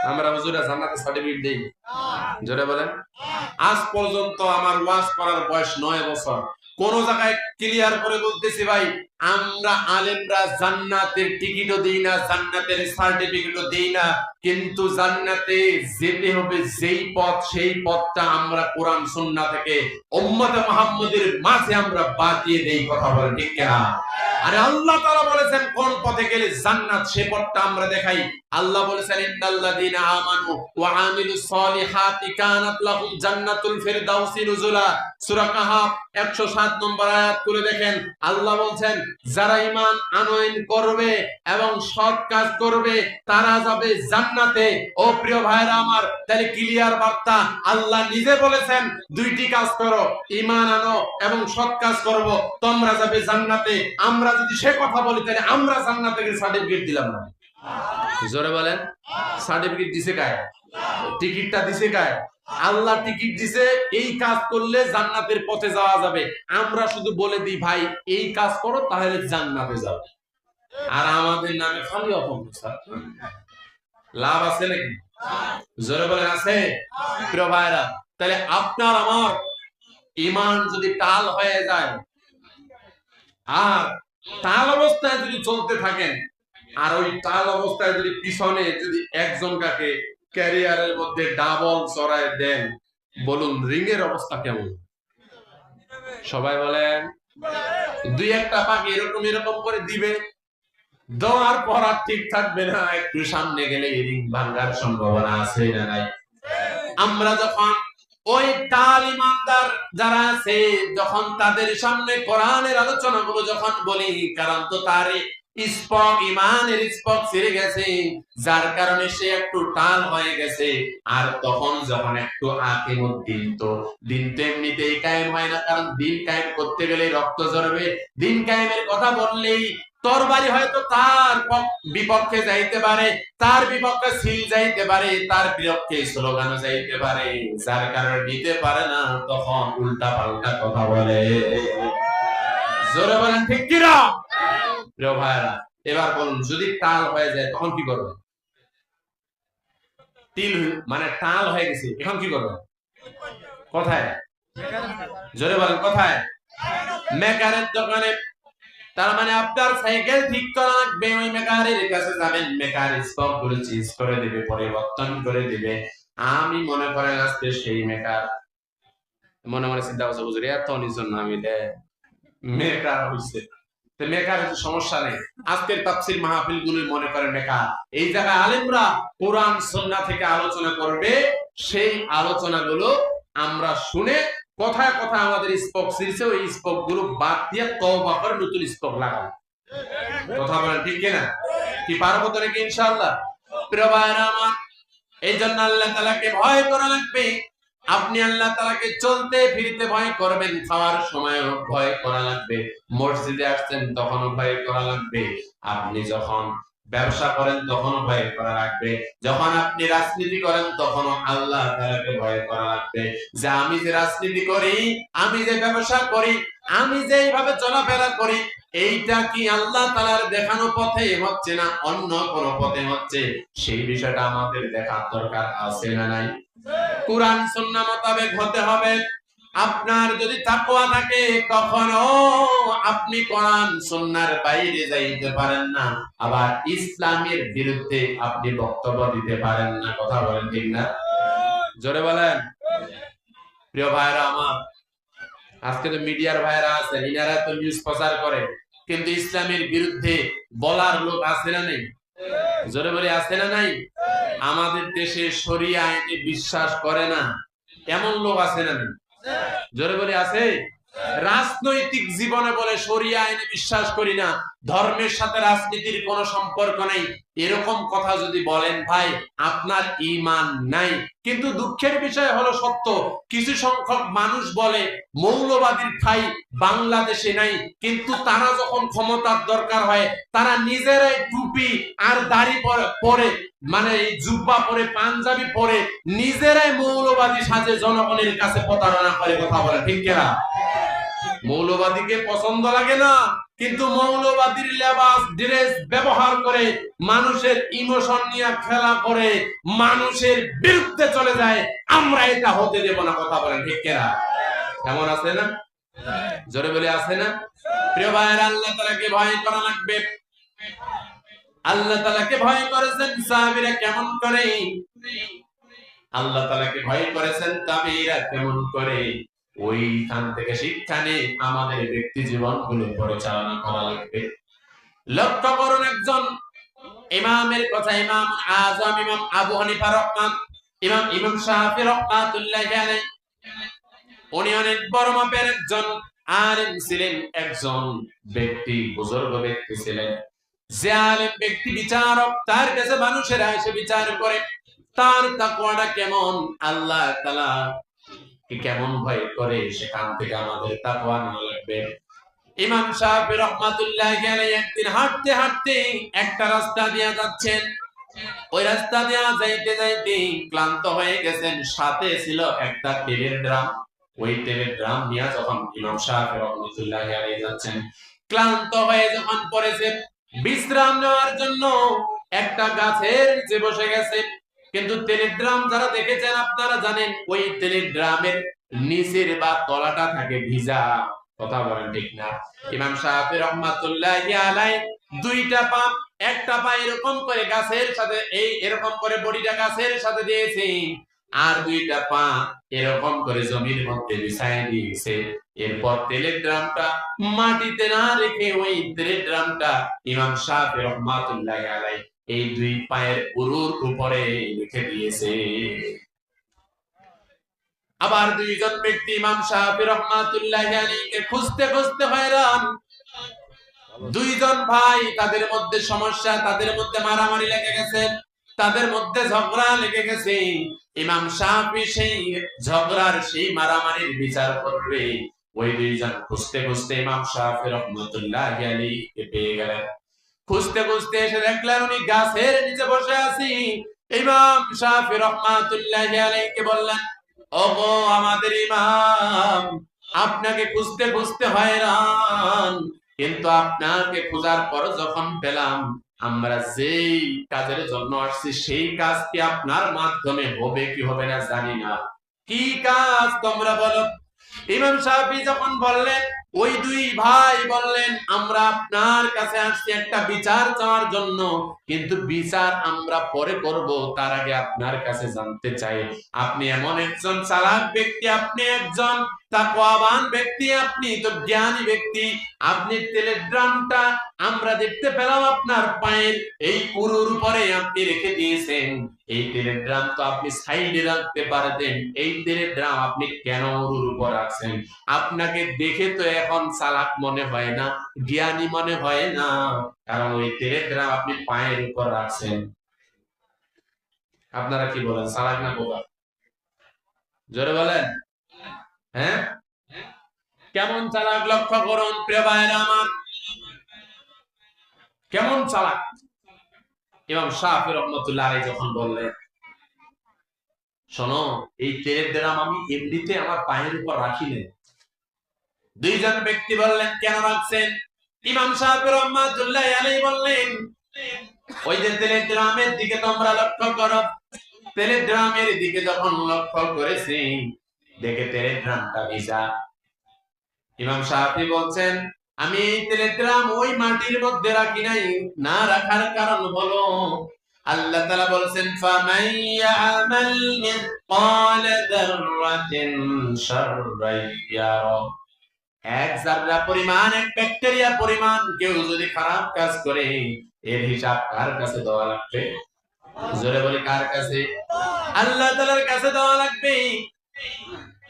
আমরা হুজুরা জান্নাতের সার্টিফিকেট দেই? জোরে বলেন। আজ পর্যন্ত আমার ওয়াজ করার বয়স 9 বছর, কোন জায়গায় ক্লিয়ার করে বলতেছি ভাই, আমরা আলেমরা জান্নাতের টিকিটও দেই না, জান্নাতের সার্টিফিকেটও দেই না, কিন্তু জান্নাতে যেতে হবে যেই পথ, সেই পথটা আমরা কোরআন সুন্নাহ থেকে উম্মতে মুহাম্মাদের মাঝে আমরা বাতিয়ে দেই। কথা বলেন ঠিক কিনা? আরে আল্লাহ তাআলা বলেছেন কোন পথে গেলে জান্নাত, সে পথটা আমরা দেখাই। আল্লাহ বলেছেন, ইন্নাল্লাযীনা আমানু ওয়া আমিলুস সলিহাতি কানাত লাহুম জান্নাতুল ফিরদাউসি নুজুলা। সূরা কাহাফ 107 নম্বর আয়াত করে দেখেন, আল্লাহ বলছেন যারা ঈমান আনয়ন করবে এবং সৎ কাজ করবে, তারা যাবে জান্নাতে। ও প্রিয় ভাইরা আমার, তাহলে ক্লিয়ার বার্তা, আল্লাহ নিজে বলেছেন দুইটি কাজ করো, ঈমান আনো এবং সৎ কাজ করব, তোমরা যাবে জান্নাতে। আমরা যদি সে কথা বলি, তাহলে আমরা জান্নাতের সার্টিফিকেট দিলাম না? জোরে বলেন, সার্টিফিকেট দিছে কায়? টিকিটটা দিছে গায়ে, আল্লাহ টিকিট দিছে, এই কাজ করলে জান্নাতের পথে যাওয়া যাবে। আমরা শুধু বলে দিই ভাই এই কাজ করো তাহলে জান্নাতে যাবে, আর আমাদের নামে খালি অপপ্রচার। লাভ আছে নাকি? জোরে বলেন আছে? প্রিয় ভাইরা, তাহলে আপনার আমার ঈমান যদি টাল হয়ে যায়, আর টাল অবস্থায় যদি চলতে থাকেন, আর ওই টাল অবস্থায় যদি পিছনে যদি একজন কাকে ক্যারিয়ারের মধ্যে ডাবল চড়ায় দেন, বলুন রিংয়ের অবস্থা কেমন? সবাই বলেন। দুই একটা পাখি এরকম এরকম করে দিবে, দেওয়ার পর আর ঠিক থাকবে না, একটু সামনে গেলে রিং ভাঙার সম্ভাবনা আছে না নাই? আমরা যখন ওই টাল ইমানদার যারা আছে, যখন তাদের সামনে কোরআনের আলোচনাগুলো যখন বলি, কারণ তো তার স্পক ইমানের স্পক ছিঁড়ে গেছে, যার কারণে সে একটু টাল হয়ে গেছে। আর তখন যখন একটু আকিমুদ্দিন, তো দিন তো এমনিতেই কায়েম হয় না, কারণ দিন কায়েম করতে গেলে রক্ত ঝরবে। দিন কায়েমের কথা বললেই তরবারি হয়তো তার বিপক্ষে যাইতে পারে, তার বিপক্ষে সিল যাইতে পারে, তার বিপক্ষে স্লোগানও যাইতে পারে, যার কারণে নিতে পারে না, তখন উল্টা পাল্টা কথা বলে। জোরে বলেন ঠিক কিনা? প্রিয় ভাইরা, এবার বলুন যদি টাল হয়ে যায় তখন কি করবেন? তিল মানে টাল হয়ে গেছে, এখন কি করবেন? কোথায়? জোরে বলেন কোথায়? মেকারের দোকানে। তার মানে আপনার সাইকেল ঠিক করা লাগবে, ওই মেকারের কাছে যাবেন, মেকার স্টক করে চেঞ্জ করে দিবে, পরিবর্তন করে দিবে। আমি মনে করেন আজকে সেই মেকার মনে মনে চিন্তা করছে, বুঝলি এত নিজের নামি দে মেকার হইছে, তো মেকার হচ্ছে সমস্যা নেই। আজকের তাফসীর মাহফিল গুলো মনে করেন মেকার। এই জায়গায় আলেমরা কোরআন সুন্নাহ থেকে আলোচনা করবে, সেই আলোচনাগুলো আমরা শুনে কথায় কথায় আমাদের স্পক ছিঁড়ছে, ওই স্পক গুলো বাদ দিয়ে তওবা করে নতুন স্পক লাগাবো। কথা বলেন ঠিক কিনা? কি পারবো তো নাকি ইনশাআল্লাহ? প্রিয় ভাইরা আমার, এই জন্য আল্লাহ তাআলাকে ভয় করা লাগবে। আপনি আল্লাহ তাআলাকে চলতে ফিরতে ভয় করবেন, খাওয়ার সময়ও ভয় করা লাগবে, মসজিদে আসছেন তখনও ভয় করা লাগবে, আপনি যখন ব্যবসা করেন তখনও ভয় করা লাগবে, যখন আপনি রাজনীতি করেন তখনও আল্লাহ তাআলাকে ভয় করা লাগবে, যে আমি যে রাজনীতি করি, আমি যে ব্যবসা করি, আমি যে এইভাবে চলাফেরা করি, এইটা কি আল্লাহ তাআলার দেখানো পথে হচ্ছে না অন্য কোন পথে হচ্ছে, সেই বিষয়টা আমাদের দেখার দরকার আছে না নাই? কোরআন সুন্নাহ মোতাবেক হতে হবে। আপনার যদি তাকওয়া থাকে, কখনো আপনি কোরআন সুন্নাহর বাইরে যাইতে পারেন না, আবার ইসলামের বিরুদ্ধে আপনি বক্তব্য দিতে পারেন না। কথা বলেন ঠিক না? জোরে বলেন। প্রিয় ভাইরা আমার, আজকে তো মিডিয়ার ভাইরা আছে, ইনারা তো নিউজ প্রচার করে, কিন্তু ইসলামের বিরুদ্ধে বলার লোক আছে না নেই? জোরে বলে আছে না নাই? আমাদের দেশে শরিয়া আইনে বিশ্বাস করে না এমন লোক আছে না নেই? জোরে বলে আছে? রাজনৈতিক জীবনে বলে শরিয়া আইনে বিশ্বাস করি না, ধর্মের সাথে রাজনীতির কোনো সম্পর্ক নেই, এরকম কথা যদি বলেন ভাই, আপনার ঈমান নাই। কিন্তু দুঃখের বিষয় হলো সত্য, কিছু সংখ্যক মানুষ বলে মৌলবাদীর ঠাই বাংলাদেশে নাই, কিন্তু তারা যখন ক্ষমতার দরকার হয়, তারা নিজেরাই টুপি আর দাড়ি পরে, মানে জুব্বা পরে, পাঞ্জাবি পরে, নিজেরাই মৌলবাদী সাজে জনগণের কাছে প্রতারণা করে। কথা বলে ঠিক কিনা? মৌলবাদীকে পছন্দ লাগে না, কিন্তু মৌলবাদীর লেবাস ড্রেস ব্যবহার করে মানুষের ইমোশন নিয়ে খেলা করে, মানুষের বিরুদ্ধে চলে যায়। আমরা এটা হতে দেব না। কথা বলেন ঠিক কিনা? কেমন আছে না? জোরে বলে আছে না? প্রিয় ভাইয়েরা, আল্লাহ তাআলাকে ভয় করা লাগবে। আল্লাহ তাআলাকে ভয় করেছেন সাহাবীরা কেমন করে? আল্লাহ তাআলাকে ভয় করেছেন তাবেঈরা কেমন করে? ওইখান থেকে শিক্ষা নিয়ে আমাদের ব্যক্তি জীবন গুলো পরিচালনা করা লাগবে। লক্ষ্য করুন একজন ইমামের কথা, ইমাম আযম ইমাম আবু হানিফা ইমাম শাফি রাহমাতুল্লাহি আলাইহি, উনি অনেক বড় মাপের একজন আলেম ছিলেন, একজন ব্যক্তি, বুজুর্গ ব্যক্তি ছিলেন। যে আলেম ব্যক্তি বিচারক, তার কাছে মানুষেরা এসে বিচার করে তার তাকওয়াটা কেমন, আল্লাহ তাআলা কেমন ভয় করে, সেখান থেকে আমাদের তাকওয়া নেওয়া লাগবে। ইমাম শাফি রাহমাতুল্লাহি আলাইহি একদিন হাঁটতে হাঁটতে একটা রাস্তা দিয়ে যাচ্ছেন, ওই রাস্তা দিয়ে যাইতে যাইতে ক্লান্ত হয়ে গেছেন, সাথে ছিল একটা তেলের ড্রাম। ওই তেলের ড্রাম নিয়ে যখন ইমাম শাফি রহমাতুল্লাহি আলাইহি যাচ্ছেন, ক্লান্ত হয়ে যখন পড়েছে, বিশ্রাম নেওয়ার জন্য একটা গাছের নিচে বসে গেছে। কিন্তু তেলের ড্রাম যারা দেখেছেন আপনারা জানেন, ওই তেলের ড্রামের নিচের বা তলাটা থাকে ভিজা। কথা বলেন ঠিক না? ইমাম শাফি রহমাতুল্লাহি আলাইহি দুইটা পা, একটা পা এরকম করে গাছের সাথে, এই এরকম করে বডিটা গাছের সাথে দিয়েছে, আর দুইটা পা এরকম করে জমির মধ্যে বিছায় দিয়েছে। এরপর তেলের ড্রামটা মাটিতে না রেখে ওই তেলের ড্রামটা ইমাম শাফি রহমাতুল্লাহি আলাইহি এই দুই পায়ের উরুর উপরে রেখে দিয়েছে। আবার দুইজন ব্যক্তি ইমাম শাফি রহমাতুল্লাহি আলাইহিকে খুঁজতে খুঁজতে হয়রান। দুইজন ভাই, তাদের মধ্যে সমস্যা, তাদের মধ্যে মারামারি লেগে গেছে, তাদের মধ্যে ঝগড়া লেগে গেছে। ইমাম শাফি সেই ঝগড়ার, সেই মারামারির বিচার করবে। ওই দুইজন খুঁজতে খুঁজতে ইমাম শাফি রহমাতুল্লাহি আলাইহিকে পেয়ে গেলেন। খুঁজতে খুঁজতে এসে দেখলেন উনি গাছের নিচে বসে আছি। ইমাম শাফি রহমাতুল্লাহি আলাইহিকে বললেন, ওগো আমাদের ইমাম, আপনাকে খুঁজতে খুঁজতে হয়রান, কিন্তু আপনাকে খোঁজার পর যখন পেলাম, আমরা যেই কাজের জন্য আসছি সেই কাজ কি আপনার মাধ্যমে হবে কি হবে না জানি না। কি কাজ তোমরা বলো? ইমাম শাফি যখন বললেন, ওই দুই ভাই বললেন, আমরা আপনার কাছে আসছি একটা বিচার চাওয়ার জন্য, কিন্তু বিচার আমরা পরে করব, তার আগে আপনার কাছে জানতে চাই, আপনি এমন একজন চালাক ব্যক্তি, আপনি একজন তাকওয়াবান ব্যক্তি, আপনি তো জ্ঞানী ব্যক্তি, আপনি তেলের ড্রামটা আমরা দেখতে পেলাম আপনার পায়ের এই পুরুর উপরে আপনি রেখে দিয়েছেন। এই তেলের ড্রাম তো আপনি সাইডে রাখতে পারতেন, এই তেলের ড্রাম আপনি কেন উরুর উপর রাখছেন? আপনাকে দেখে তো এখন চালাক মনে হয় না, জ্ঞানী মনে হয় না, কারণ ওই তেলের ড্রাম আপনি পায়ের উপর রাখছেন। আপনারা কি বলেন, চালাক না বোকা? জোরে বলেন। হ্যাঁ, কেমন চালাক লক্ষ্য করুন প্রিয় ভাইরা আমার, কেমন চালাক। ইমাম শাফি রহমাতুল্লাহ আলাইহি যখন বললেন, শোনো, এই তেলের ড্রাম আমি এমনিতে আমার পায়ের উপর রাখি না। দুইজন ব্যক্তি বললেন, কেন রাখছেন? ইমাম শাফি রহমাতুল্লাহ আলাইহি বললেন, ওই যে তেলের ড্রামের দিকে তোমরা লক্ষ্য করো, তেলের ড্রামের দিকে যখন লক্ষ্য করেছি, দেখে তেলের ড্রামটা ভিজা। ইমাম শাফি বলছেন, আমি এই তেলের ড্রাম ওই মাটির মধ্যে রাখি নাই, না রাখার কারণ হলো আল্লাহ তাআলা বলেছেন, ফামান ইয়ামাল মিসকাল যাররাতিন শাররান ইয়ারা, এক যাররা পরিমাণ, এক ব্যাকটেরিয়া পরিমাণ কেউ যদি খারাপ কাজ করে, এর হিসাব কার কাছে দেওয়া লাগবে? জোরে বলি, কার কাছে? আল্লাহ তাআলার কাছে দেওয়া লাগবে।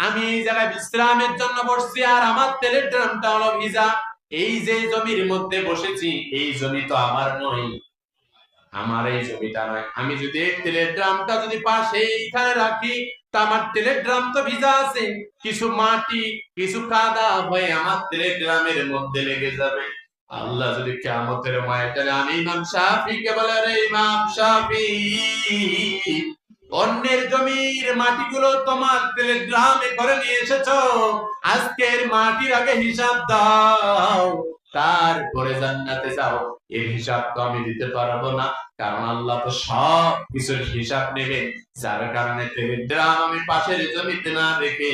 আমি এই জায়গায় বিশ্রামের জন্য বসছি, আর আমার তেলের ড্রামটা হলো ভিজা। এই যে জমির মধ্যে বসেছি, এই জমি তো আমার নয়, আমার এই জমিটা নয়। আমি যদি এই তেলের ড্রামটা যদি পাশে এইখানে রাখি, তা আমার তেলের ড্রাম তো ভিজা আছে, কিছু মাটি, কিছু কাদা হয়ে আমার তেলের ড্রামের মধ্যে লেগে যাবে। আল্লাহ যদি কিয়ামতের ময়দানে আমি ইমাম শাফিকে বলে, রে ইমাম শাফি, অন্যের জমির মাটিগুলো তোমার তেলের ড্রামে করে নিয়ে এসেছো, আজকের মাটির আগে হিসাব দাও, তারপরে জান্নাতে যাও। এর হিসাব তো আমি দিতে পারবো না, কারণ আল্লাহ তো সব কিছুর হিসাব নেবে। যার কারণে তেলের ড্রাম আমি পাশের জমিতে না রেখে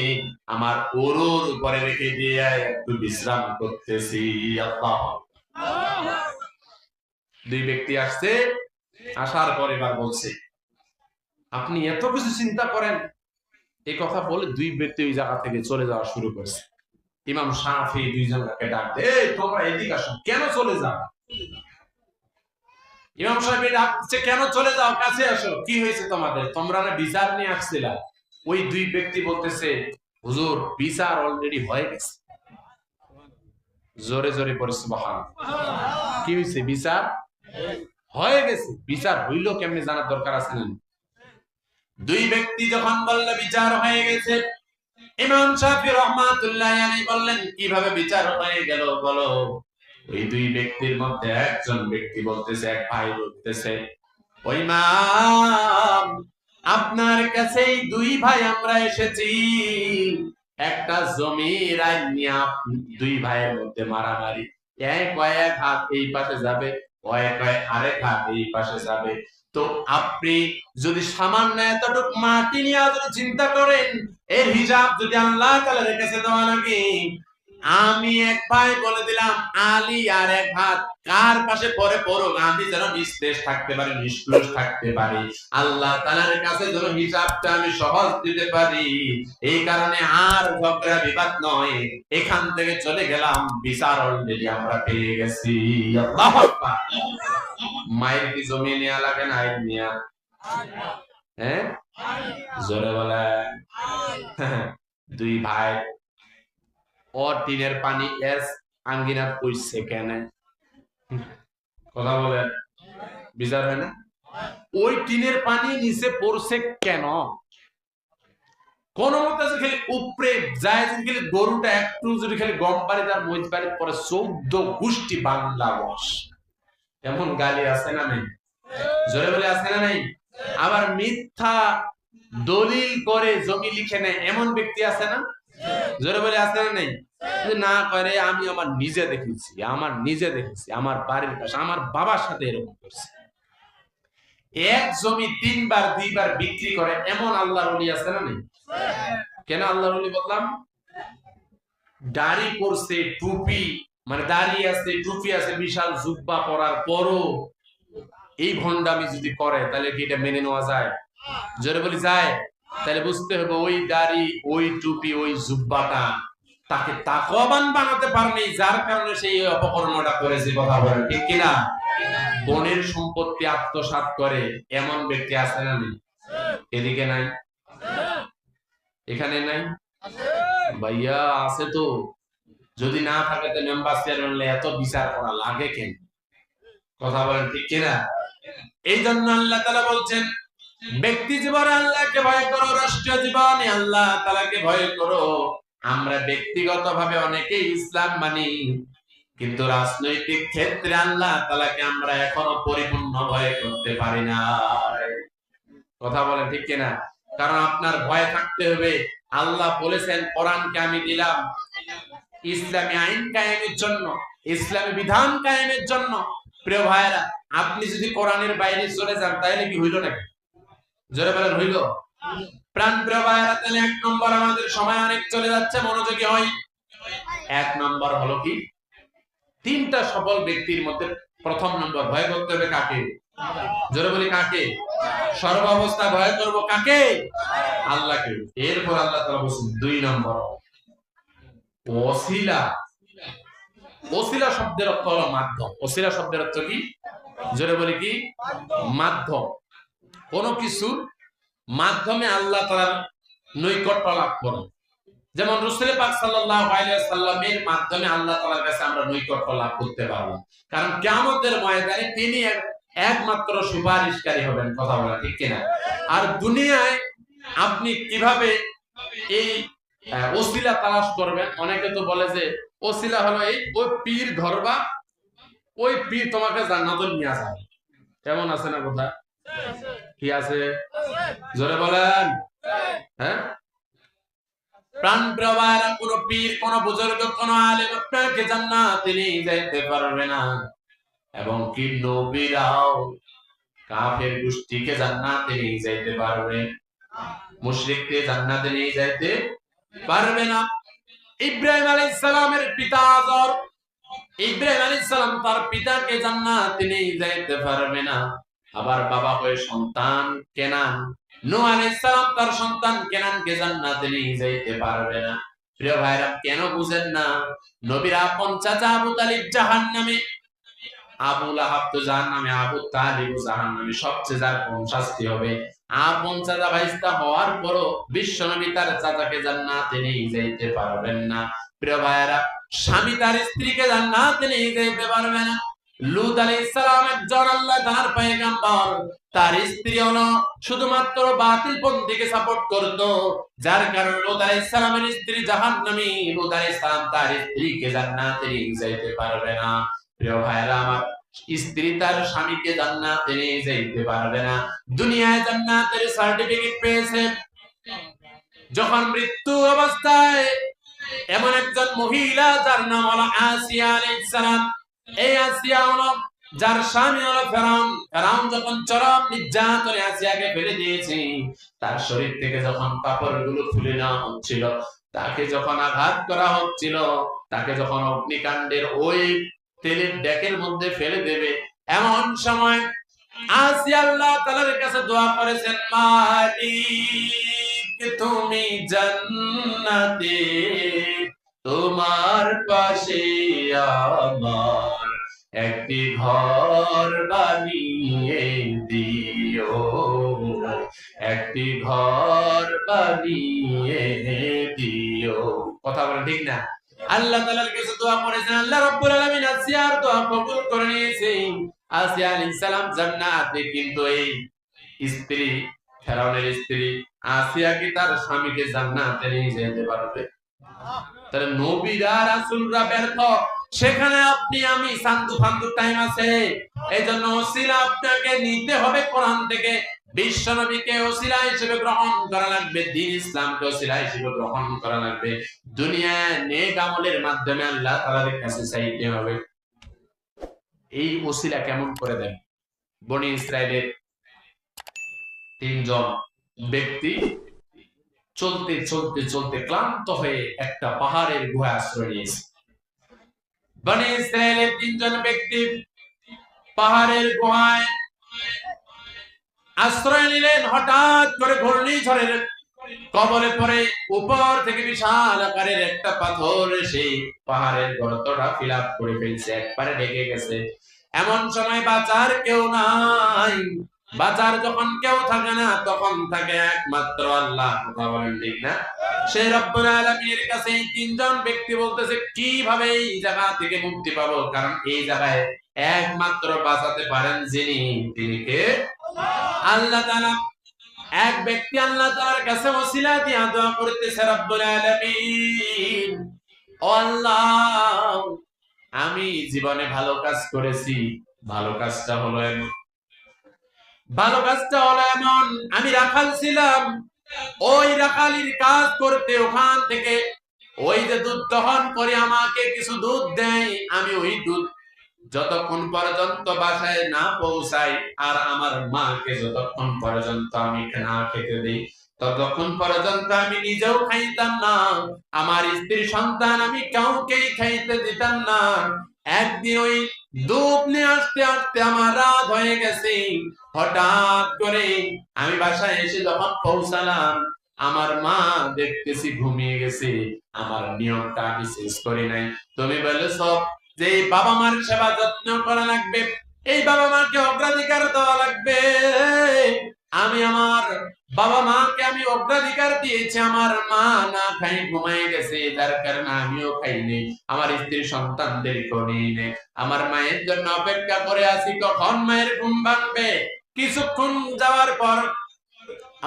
আমার উরুর উপরে রেখে দিয়ে একটু বিশ্রাম করতেছি। আল্লাহ। দুই ব্যক্তি আসছে, আসার পর এবার বলছে, আপনি এত কিছু চিন্তা করেন? এই কথা বলে দুই ব্যক্তি ওই জায়গা থেকে চলে যাওয়া শুরু করছে। ইমাম শাফি দুইজনকে ডাক দে, এই তোমরা এদিকে আসো। কেন চলে যাও? ইমাম শাফি ডাকছে, কেন চলে যাও, কাছে আসো, কি হয়েছে তোমাদের? তোমরা না বিচার নিয়ে আসছিলা? ওই দুই ব্যক্তি বলতেছে, হুজুর বিচার অলরেডি হয়ে গেছে। জোরে জোরে পড়ে সুবহানাল্লাহ। কি হয়েছে? বিচার হয়ে গেছে। বিচার হইল কেমনে জানার দরকার আছে না? দুই ব্যক্তি যখন বলল বিচার হয়ে গেছে, ইমাম শাফি রহমাতুল্লাহ আলাইহি বললেন, কিভাবে বিচার হয়ে গেল বলো? ওই দুই ব্যক্তির মধ্যে একজন ব্যক্তি বলতেছে, এক ভাই বলতেছে, ওই ইমাম, আপনার কাছে এই দুই ভাই আমরা এসেছি, একটা জমির আইন নিয়ে দুই ভাইয়ের মধ্যে মারামারি, কয়েক হাত এই পাশে যাবে, কয়েক আরেক হাত এই পাশে যাবে। তো আপনি যদি সামান্য এতটুকু মাটি নিয়ে যদি চিন্তা করেন, এর হিসাব যদি আল্লাহ তাআলার কাছে দেওয়া লাগে, আমি এক ভাই বলে দিলাম আলী আর এক হাত কার পাশে পরে পড়ুক, আমি যেন নিস্তেজ থাকতে পারি, নিষ্ক্রিয় থাকতে পারি, আল্লাহ তাআলার কাছে যেন হিসাবটা আমি সহজ দিতে পারি। এই কারণে আর ঝগড়া বিবাদ নয়, এখান থেকে চলে গেলাম, বিচার অলরেডি আমরা পেয়ে গেছি। আল্লাহু আকবার। মায়ের কি জমি নেওয়া লাগে না আইন নেওয়া? হ্যাঁ, জোরে বলেন। দুই ভাই ও টিনের পানি এস আঙ্গিনাত পড়ছে কেন? কথা বলেন, বিচার হয় না? ওই টিনের পানি নিচে পড়ছে কেন? কোন মতে খালি উপরে যায়, যদি খালি গরুটা একটু যদি খালি গম পারি তার মহিষ পারি পরে 14 গোষ্ঠী বাংলা বস। এমন গালি আছে না নেই? জোরে বলে আছে না নেই? আবার মিথ্যা দলিল করে জমি লিখে নেয় এমন ব্যক্তি আছে না? জোরে বলে আছে না নেই? না করে আমি আমার নিজে দেখেছি, আমার বাড়ির পাশে আমার বাবার সাথে এরকম করছে। এক জমি 3 বার 2 বার বিক্রি করে এমন আল্লাহর ওলি আছে না নেই? কেন আল্লাহর ওলি বললাম? দাড়ি পরছে, টুপি মানে দাড়ি আছে, টুপি আছে, বিশাল জুব্বা পরার পরও এই ভন্ডামি যদি করে তাহলে কি এটা মেনে নেওয়া যায়? জোরে বলি যায়? তাহলে বুঝতে হবে ওই দাড়ি, ওই টুপি, ওই জুব্বাটা তাকে তাকওয়াবান বানাতে পারেনি, যার কারণে সেই অপকর্মটা করেছে। কথা বলেন ঠিক কিনা? বনের সম্পত্তি আত্মসাৎ করে এমন ব্যক্তি আছে না নেই? এদিকে নাই, এখানে নাই, ভাইয়া আছে তো। যদি না থাকে তো মেম্বার চেয়ারম্যান এত বিচার করা লাগে কেন? কথা বলেন ঠিক কিনা? এই জন্য আল্লাহ তাআলা বলছেন, ব্যক্তি জীবনে আল্লাহকে ভয় করো, রাষ্ট্রীয় জীবনে আল্লাহ তাআলাকে ভয় করো। আমরা ব্যক্তিগতভাবে অনেকেই ইসলাম মানি, কিন্তু রাজনৈতিক ক্ষেত্রে আল্লাহ তাআলাকে আমরা এখনো পরিপূর্ণ ভয় করতে পারি না। কথা বলেন ঠিক কিনা? কারণ আপনার ভয় থাকতে হবে। আল্লাহ বলেছেন, কোরআনকে আমি দিলাম ইসলামী আইন কায়েমের জন্য, ইসলামী বিধান কায়েমের জন্য। প্রিয় ভাইরা, আপনি যদি কোরআনের বাইরে চলে যান তাহলে কি হইল নাকি? জোরে বলেন হইল? প্রাণ প্রিয় ভাইরা, তাহলে 1 নম্বর, আমাদের সময় অনেক চলে যাচ্ছে, মনোযোগী হই। 1 নম্বর হলো কি? 3টা সফল ব্যক্তির মধ্যে প্রথম নম্বর, ভয় করতে হবে কাকে? জোরে বলি কাকে? সর্বাবস্থা ভয় করব কাকে? আল্লাহকে। এরপর আল্লাহ তাআলা বলেন 2 নম্বর ওসিলা। ওসিলা শব্দের অর্থ হলো মাধ্যম। ওসিলা শব্দের অর্থ কি? জোরে বলি কি? মাধ্যম। কোন কিছুর মাধ্যমে আল্লাহ তাআলার নৈকট্য লাভ করা। যেমন রাসূল পাক সাল্লাল্লাহু আলাইহি ওয়াসাল্লামের মাধ্যমে আল্লাহ তাআলার কাছে আমরা নৈকট্য লাভ করতে পারব। কারণ কিয়ামতের ময়দানে তিনি একমাত্র সুপারিশকারী হবেন। কথা বলা ঠিক কিনা? আর দুনিয়ায় আপনি কিভাবে এই ওসিলা তালাশ করবেন? অনেকে তো বলে যে ওসিলা হলো এই, ওই পীর ধরবা, ওই পীর তোমাকে জান্নাতে নিয়ে যাবে। কেমন আছে না কথা? কি আছে? জোরে বলেন। হ্যাঁ, প্রাণ প্রবাহের কোন পীর, কোন বুজুর্গ, কোন আলেম আপনাকে জান্নাতে নিয়ে যাইতে পারবে না। এবং কি নবীরাও কাফের গোষ্ঠীকে জান্নাতে নিয়ে যাইতে পারবে, মুশরিককে জান্নাতে নিয়ে যাইতে পারবে না। ইব্রাহিম আলাইহিস সালামের পিতা আযর, ইব্রাহিম আলাইহিস সালাম তার পিতাকে জান্নাতে নিয়ে যাইতে পারবে না। আবার বাবা হয়ে সন্তান কেনান, নূহ আলাইহিস সালাম তার সন্তান কেনানকে জান্নাতে নিয়ে যাইতে পারবে না। প্রিয় ভাইরা, কেন বুঝেন না? নবীর আপন চাচা আবু তালিব জাহান্নামে, আবু লাহাব তো জাহান্নামে, আবু তালিব জাহান্নামে। সবচেয়ে যার কোন শাস্তি হবে? আপন চাচা ভাইস্তা হওয়ার পরও বিশ্বনবী তার চাচাকে জান্নাতে নিয়ে যাইতে পারবেন না। প্রিয় ভাইরা, স্বামী তার স্ত্রীকে জান্নাতে নিয়ে যাইতে পারবে না। লূত আলাইহিস সালাম একজন আল্লাহ তাআলার পয়গম্বর, তার স্ত্রী হলো শুধুমাত্র বাতিল পন্থীকে সাপোর্ট করত, যার কারণে লূত আলাইহিস সালামের স্ত্রী জাহান্নামী। লূত আলাইহিস সালাম তার স্ত্রীকে জান্নাতে নিয়ে যাইতে পারবে না। প্রিয় ভাইরা আমার, স্ত্রী তার স্বামীকে জান্নাতে নিয়ে যেতে পারবে না। দুনিয়ায় জান্নাতের সার্টিফিকেট পেয়েছে, যখন মৃত্যু অবস্থায় এমন একজন মহিলা যার নাম হলো আসিয়া আলাইহিস সালাম, এই আসিয়া হলো যার স্বামী হলো ফেরাউন। ফেরাউন যখন চরম নির্যাতনে আসিয়াকে ফেলে দিয়েছে, তার শরীর থেকে যখন কাপড়গুলো খুলে নেওয়া হচ্ছিল, তাকে যখন আঘাত করা হচ্ছিল, তাকে যখন অগ্নিকাণ্ডের ওই তেলের ডেকের মধ্যে ফেলে দেবে, এমন সময় আসিয়া আল্লাহ তাআলার কাছে দোয়া করেছেন, মালিক তুমি জান্নাতে তোমার পাশে আমার একটি ঘর বানিয়ে দিও, একটি ঘর বানিয়ে দিও। কথা বলে ঠিক না? আল্লাহ তাআলার কাছে দোয়া করেছেন, আল্লাহ রাব্বুল আলামিন আসিয়ার দোয়া কবুল করে নিয়েছেন। আসিয়া আলাইহিস সালাম জান্নাতে, কিন্তু এই স্ত্রী, ফেরাউনের স্ত্রী আসিয়া কি তার স্বামীকে জান্নাতে নিয়ে যেতে পারবে? তাহলে নবীরা রাসূলরা ব্যর্থ, সেখানে আপনি আমি সান্দু ফান্দু টাইম আছে। এইজন্য ওসিলা আপনাকে নিতে হবে কোরআন থেকে। বিশ্ব নবীকে ওসিলা হিসেবে গ্রহণ করা লাগবে, দ্বীন ইসলামকে ওসিলা হিসেবে গ্রহণ করা লাগবে। দুনিয়ায় নেক আমলের মাধ্যমে আল্লাহ তাআলার কাছে চাইতে হবে। এই ওসিলা কেমন করে দেন? বনি ইসরাইলের তিনজন ব্যক্তি চলতে চলতে চলতে ক্লান্ত হয়ে একটা পাহাড়ের গুহায় আশ্রয় নিয়েছে। বনি ইসরাইলের তিনজন ব্যক্তি পাহাড়ের গুহায় আশ্রয় নিলেন। হঠাৎ করে ঘূর্ণিঝড়ের কবলে পড়ে উপর থেকে বিশাল আকারের একটা পাথর এসে পাহাড়ের গর্তটা ফিল আপ করে ফেলছে, একবারে ঢেকে গেছে। এমন সময় বাঁচার কেউ নাই। বাঁচার যখন কেউ থাকে না, তখন থাকে একমাত্র আল্লাহ। কথা বলেন ঠিক না? সেই রব্বুল আলামিনের কাছে এই তিনজন ব্যক্তি বলতেছে, কিভাবে এই জায়গা থেকে মুক্তি পাবো? কারণ এই জায়গায় একমাত্র বাঁচাতে পারেন যিনি, তিনি কে? আল্লাহ তাআলা। এক ব্যক্তি আল্লাহ তাআলার কাছে ওসিলা দিয়ে দোয়া করতেছে, রব্বুল আলামিন, ও আল্লাহ, আমি জীবনে ভালো কাজ করেছি। ভালো কাজটা হলো এমন, আমি রাখাল ছিলাম। ওই রাখালির কাজ করতে ওখান থেকে ওই যে দুধ দহন করে আমাকে কিছু দুধ দেয়, আমি ওই দুধ যতক্ষণ পর্যন্ত বাসায় না পৌঁছাই, আর আমার মাকে যতক্ষণ পর্যন্ত আমি না খেতে দিই, ততক্ষণ পর্যন্ত আমি নিজেও খাইতাম না, আমার স্ত্রী সন্তান আমি কাউকেই খাইতে দিতাম না। একদিন ওই দুধ নিয়ে আসতে আসতে আমার রাত হয়ে গেছে। হঠাৎ করে আমি বাসায় এসে যখন পৌঁছালাম, আমার মা দেখতেছি ঘুমিয়ে গেছে। আমার নিয়মটা আমি শেষ করি নাই। তুমি বলেছ যে বাবা মার সেবা যত্ন করা লাগবে, এই বাবা মাকে অগ্রাধিকার দেওয়া লাগবে। আমি আমার বাবা মাকে আমি অগ্রাধিকার দিয়েছি। আমার মা না খাই ঘুমাই গেছে, যার কারণে আমিও খাইনি, আমার স্ত্রী সন্তানদেরকেও নিয়ে নেই। আমার মায়ের জন্য অপেক্ষা করে আছি কখন মায়ের ঘুম ভাঙবে। কিছুক্ষণ যাওয়ার পর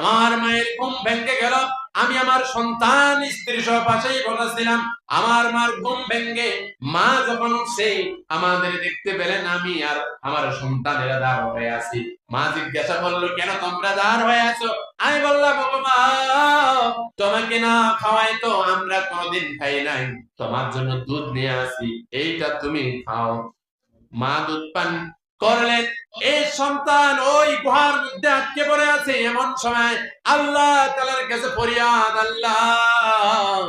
আমার মায়ের ঘুম ভেঙে গেল। আমি আমার সন্তান স্ত্রী সহ পাশেই বসেছিলাম। আমার মার ঘুম ভেঙে মা যখন উঠছে, আমাদের দেখতে পেলেন আমি আর আমার সন্তানেরা দাঁড় হয়ে আছি। মা জিজ্ঞাসা করলো, কেন তোমরা দাঁড় হয়ে আছো? আমি বললাম, মা, তোমাকে না খাওয়াই তো আমরা কোনোদিন খাই নাই, তোমার জন্য দুধ নিয়ে আসি, এইটা তুমি খাও। মা দুধ পান করলেন। এই সন্তান ওই গুহার মধ্যে আটকে পড়ে আছে। এমন সময় আল্লাহ তাআলার কাছে ফরিয়াদ, আল্লাহ,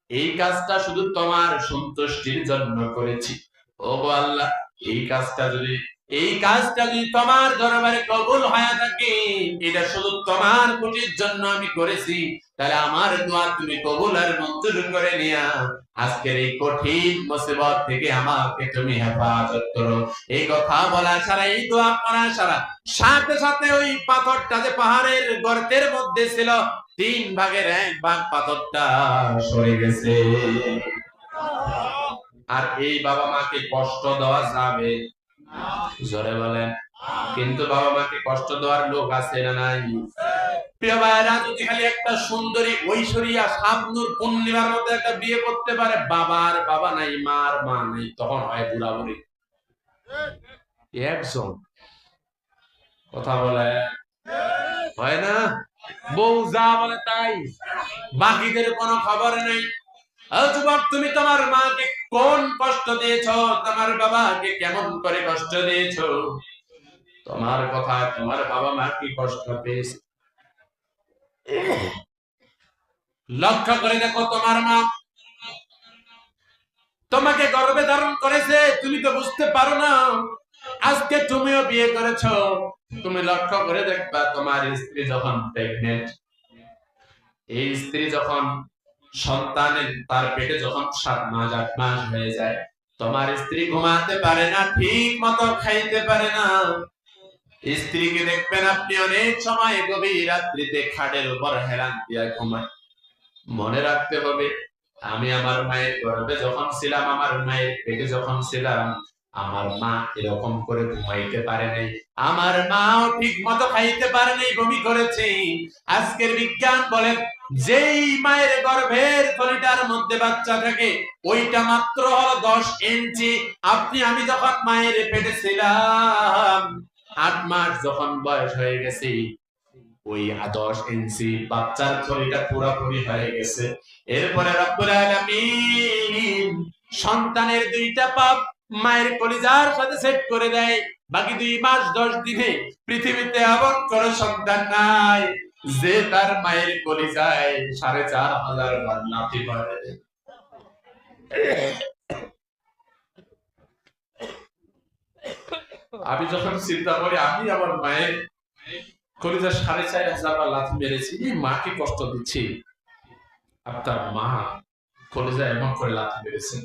এই কাজটা শুধু তোমার সন্তুষ্টির জন্য করেছি। ও গো আল্লাহ, এই কাজটা যদি তোমার দরবারে কবুল হয়ে থাকে, এটা শুধু তোমার খুশির জন্য আমি করেছি, তাহলে আমার দোয়া তুমি কবুল আর মঞ্জুর করে নিয়া আজকের এই কঠিন মুসিবত থেকে আমাকে তুমি হেফাজত করো। এই কথা বলা ছাড়া, এই দোয়া করা ছাড়া, সাথে সাথে ওই পাথরটা যে পাহাড়ের গর্তের মধ্যে ছিল, 3 ভাগের 1 ভাগ পাথরটা সরে গেছে। আর এই বাবা মাকে কষ্ট দেওয়া যাবে? জোরে বলেন। কিন্তু বাবা মাকে কষ্ট দেওয়ার লোক আছে না নাই? প্রিয় ভাইরা, যদি খালি একটা সুন্দরী ঐশ্বরিয়া শাবনূর পূর্ণিমার মধ্যে একটা বিয়ে করতে পারে, বাবার বাবা নাই, মার মা নাই, তখন হয় বুড়াবুড়ি। একজন কথা বলে হয় না, বউ যা বলে তাই, বাকিদের কোনো খবর নেই। যুবক, তুমি তোমার মাকে কোন কষ্ট দিয়েছো, তোমার বাবাকে কেমন করে কষ্ট দিয়েছো, তোমার কথা তোমার বাবা মা কি কষ্ট পেয়েছে লক্ষ্য করে দেখো। তোমার মা তোমাকে গর্ভে ধারণ করেছে, তুমি তো বুঝতে পারো না। আজকে তুমিও বিয়ে করেছো, তুমি লক্ষ্য করে দেখবা তোমার স্ত্রী যখন প্রেগনেন্ট, এই স্ত্রী যখন সন্তানের তার পেটে যখন 7 মাস 8 মাস হয়ে যায়, তোমার স্ত্রী ঘুমাতে পারে না, ঠিক মতো খাইতে পারে না। স্ত্রীকে দেখবেন আপনি অনেক সময় গভীর রাত্রিতে খাটের উপর হেলান দিয়া ঘুমায়। মনে রাখতে হবে, আমি আমার মায়ের গর্ভে যখন ছিলাম, আমার মায়ের পেটে যখন ছিলাম, আমার মা এরকম করে ঘুমাইতে পারে নাই, আমার মাও ঠিক মতো খাইতে পারে নাই, বমি করেছে। আজকের বিজ্ঞান বলে যেই মায়ের গর্ভের থলিটার মধ্যে বাচ্চা থাকে ওইটা মাত্র হলো 10 ইঞ্চি। আমি যখন মায়ের পেটে ছিলাম, 8 মাস যখন বয়স হয়ে গেছে, ওই 10 ইঞ্চি বাচ্চার থলিটা পুরোপুরি হয়ে গেছে। এরপরে রব্বুল আলামিন সন্তানের 2টা পা মায়ের কলিজার সাথে সেট করে দেয়, বাকি 2 মাস 10 দিনে পৃথিবীতে এমন কোন সন্তান নাই যে তার মায়ের কলিজায় 4500 বার লাথি মারে। আমি যখন চিন্তা করি আমি আমার মায়ের কলিজা 4500 বার লাথি মেরেছি, এই মাকে কষ্ট দিচ্ছি, আপনার মা কলিজা এমন করে লাথি মেরেছে।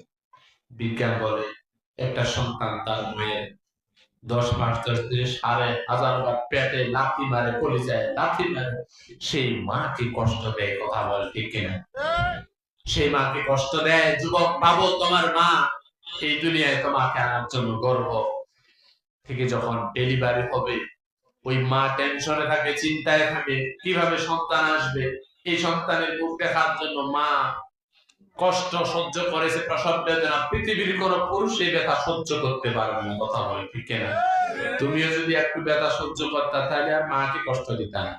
বিজ্ঞান বলে একটা সন্তান তার মায়ের 10 মাস 10 দিনে 4500 বার পেটে লাথি মারে, কলিজায় লাথি মারে, সেই মাকে কষ্ট দেয়। কথা বলে ঠিক কিনা? সেই মাকে কষ্ট দেয়। যুবক, ভাবো তোমার মা এই দুনিয়ায় তোমাকে আনার জন্য গর্ভ থেকে যখন ডেলিভারি হবে, ওই মা টেনশনে থাকে, চিন্তায় থাকে, কিভাবে সন্তান আসবে। এই সন্তানের মুখ দেখার জন্য মা কষ্ট সহ্য করেছে, প্রসব বেদনা। পৃথিবীর কোন পুরুষ এই ব্যথা সহ্য করতে পারবে না। কথা বলে ঠিক কিনা? তুমিও যদি একটু ব্যথা সহ্য করতা, তাহলে আর মাকে কষ্ট দিতা না।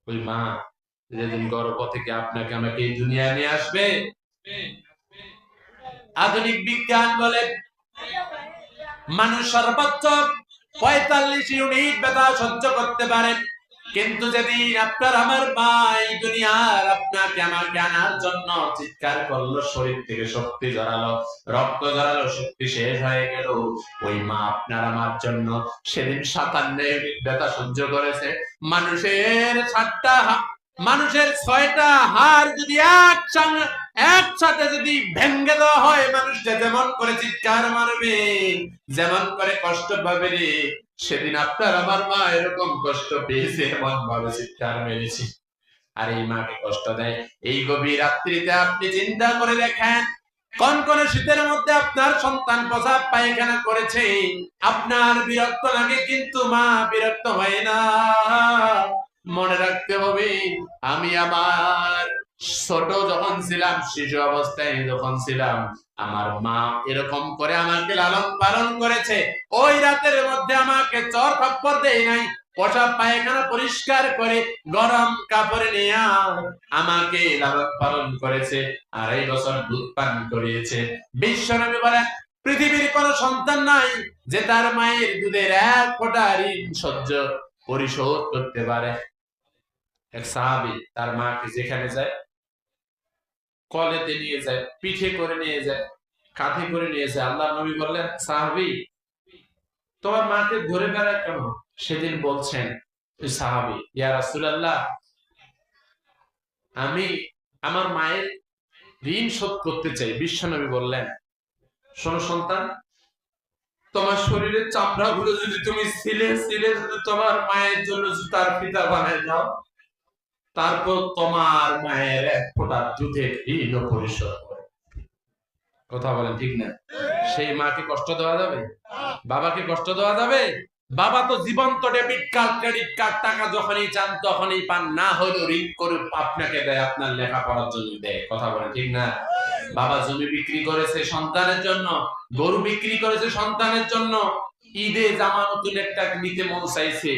ওই মা যেদিন গর্ভ থেকে আপনাকে আমাকে এই দুনিয়ায় নিয়ে আসবে, আধুনিক বিজ্ঞান বলে মানুষ সর্বোচ্চ 45 ইউনিট ব্যথা সহ্য করতে পারে। কিন্তু যেদিন আপনার আমার মা এই দুনিয়ার আপনাকে আমাকে আনার জন্য চিৎকার করলো, শরীর থেকে শক্তি জড়ালো, রক্ত জড়ালো, শক্তি শেষ হয়ে গেল, ওই মা আপনার আমার জন্য সেদিন 57 ইউনিট ব্যথা সহ্য করেছে। মানুষের 6টা হাড় যদি একসাথে যদি ভেঙে দেওয়া হয়, মানুষ যেমন করে চিৎকার মারবে, যেমন করে কষ্ট পাবে রে, সেদিন আপনার আমার মা এরকম কষ্ট পেয়েছে, এমন ভাবে চিৎকার মেরেছি। আর এই মাকে কষ্ট দেয়। এই গভীর রাত্রিতে আপনি চিন্তা করে দেখেন, কোন কোন শীতের মধ্যে আপনার সন্তান প্রসাব পায়খানা করেছে, আপনার বিরক্ত লাগে, কিন্তু মা বিরক্ত হয় না। মনে রাখতে হবে, আমি আমার ছোট যখন ছিলাম, শিশু অবস্থায় যখন ছিলাম, আমার মা এরকম করে আমাকে লালন পালন করেছে। ওই রাতের মধ্যে আমাকে চর থাপ্পড় দেয় নাই, প্রসাব পায়খানা পরিষ্কার করে গরম কাপড়ে নিয়ে আমাকে লালন পালন করেছে, 2.5 বছর দুধ পান করিয়েছে। বিশ্বনবী বলেন, পৃথিবীর কোন সন্তান নাই যে তার মায়ের দুধের 1 ফোঁটা ঋণ পরিশোধ করতে পারে। এক সাহাবী তার মাকে যেখানে যায়, কলেতে নিয়ে যায়, পিঠে করে নিয়ে যায়, কাঁধে করে নিয়ে যায়। আল্লাহর নবী বললেন, সাহাবী তোমার মাকে ধরে বেড়ায় কেন? সেদিন বলছেন ওই সাহাবী, ইয়া রাসূলুল্লাহ, আমি আমার মায়ের ঋণ শোধ করতে চাই। বিশ্বনবী বললেন, শোনো সন্তান, তোমার শরীরের চামড়া গুলো যদি তুমি ছিলে যদি তোমার মায়ের জন্য জুতার ফিতা বানায় দাও, তারপর তোমার মায়ের 1 ফোঁটা দুধের ঋণ পরিশোধ করে। কথা বলেন ঠিক না? সেই মাকে কষ্ট দেওয়া যাবে? বাবাকে কষ্ট দেওয়া যাবে? বাবা তো জীবন্ত ডেবিট কার্ড, ক্রেডিট কার্ড, টাকা যখনই চান তখনই পান, না হলেও ঋণ করে আপনাকে দেয়, আপনার লেখাপড়ার জন্য দেয়। কথা বলেন ঠিক না? বাবা জমি বিক্রি করেছে সন্তানের জন্য, গরু বিক্রি করেছে সন্তানের জন্য, ঈদে জামা নতুন একটা নিতে মন চাইছে,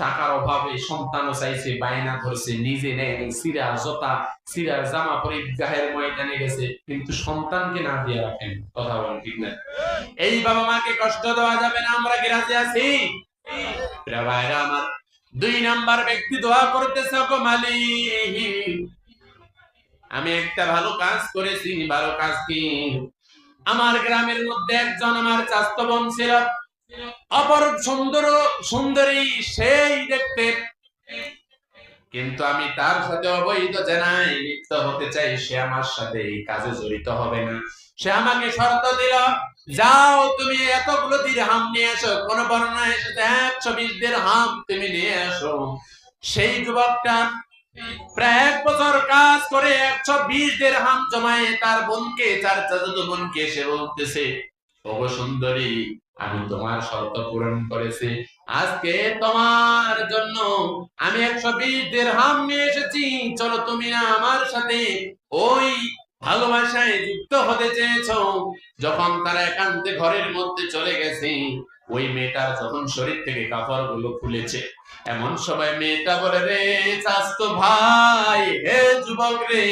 টাকার অভাবে সন্তানও চাইছে, বায়না ধরছে, নিজে নেয়নি, সিরা জোতা সিরা জামা পরে গায়ের ময়দানে গেছে, কিন্তু সন্তানকে না দিয়ে রাখেন। কথা বলেন ঠিক না? এই বাবা মাকে কষ্ট দেওয়া যাবে না। আমরা কি রাজি আছি? ভাইরা আমার, 2 নাম্বার ব্যক্তি দোয়া করতেছে, গো মালিক, আমি একটা ভালো কাজ করেছি। ভালো কাজ কি? আমার গ্রামের মধ্যে একজন আমার চাচাতো বোন ছিল, অপরূপ সুন্দরী, সেই দেখতে, কিন্তু আমি তার সাথে অবৈধ জেনায় লিপ্ত হতে চাই, সে আমার সাথে এই কাজে জড়িত হবে না। সে আমাকে শর্ত দিল, যাও তুমি এতগুলো দিরহাম নিয়ে এসো। কোন বর্ণনায় এসেছে 120 দিরহাম তুমি নিয়ে এসো। সেই যুবকটা প্রায় 1 বছর কাজ করে 120 দিরহাম জমায়ে তার বোনকে, তার চাচাতো বোনকে এসে বলতেছে, ওগো সুন্দরী, আমি তোমার শর্ত পূরণ করেছি, আজকে তোমার জন্য আমি 120 দিরহাম নিয়ে এসেছি, চলো তুমি না আমার সাথে ওই ভালোবাসায় যুক্ত হতে চেয়েছো। যখন তারা একান্তে ঘরের মধ্যে চলে গেছে, ওই মেয়েটার যখন শরীর থেকে কাপড় গুলো খুলেছে, এমন সময় মেয়েটা বলে, রে চাচতো ভাই, হে যুবক রে,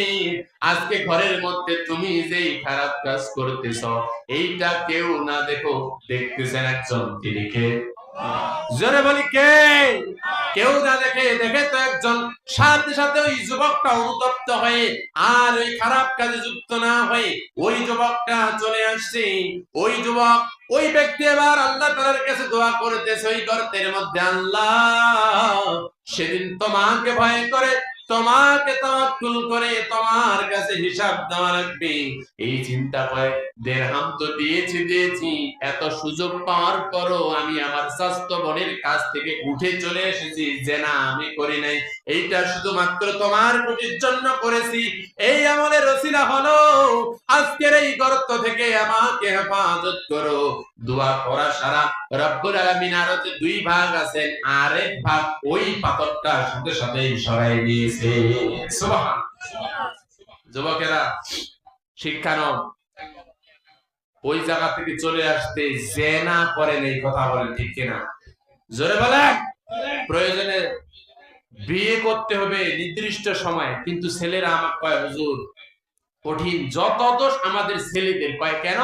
আজকে ঘরের মধ্যে তুমি যেই খারাপ কাজ করতেছ, এইটা কেউ না দেখো, দেখতেছেন একজন, তিনি কে? জোরে বলি কে? কেউ না দেখে, দেখে তো একজন। সাথে সাথে ওই যুবকটা অনুতপ্ত হয়ে আর ওই খারাপ কাজে যুক্ত না হয়ে ওই যুবকটা চলে আসছে। ওই যুবক, ওই ব্যক্তি এবার আল্লাহ তাআলার কাছে দোয়া করতেছে ওই গর্তের মধ্যে, আল্লাহ, সেদিন তোমাকে ভয় করে, তোমাকে তাওয়াক্কুল করে তোমার কাছে হিসাব দেওয়া লাগবে, এই চিন্তা করে দিরহাম তো দিয়েছি, এত সুযোগ পাওয়ার পরও আমি আমার চাচাতো বোনের কাছ থেকে উঠে চলে এসেছি, জেনা আমি করি নাই, এইটা শুধুমাত্র তোমার খুশির জন্য করেছি। এই আমলের রসিলা হলো আজকের এই গর্ত থেকে আমাকে হেফাজত করো। দোয়া করা সারা রব্বুল আলামিন আরতে 2 ভাগ আছেন, আরেক ভাগ ওই পাথরটা সাথে সাথে সরাই দিয়েছে। সুবহানাল্লাহ। যুবকেরা, শিক্ষা নাও, ওই জায়গা থেকে চলে আসতে জেনা করেন, এই কথা বলেন ঠিক কিনা? জোরে বলেন। প্রয়োজনে বিয়ে করতে হবে নির্দিষ্ট সময়, কিন্তু ছেলেরা আমার কয়, হুজুর কঠিন, যত দোষ আমাদের ছেলেদের। কয় কেন?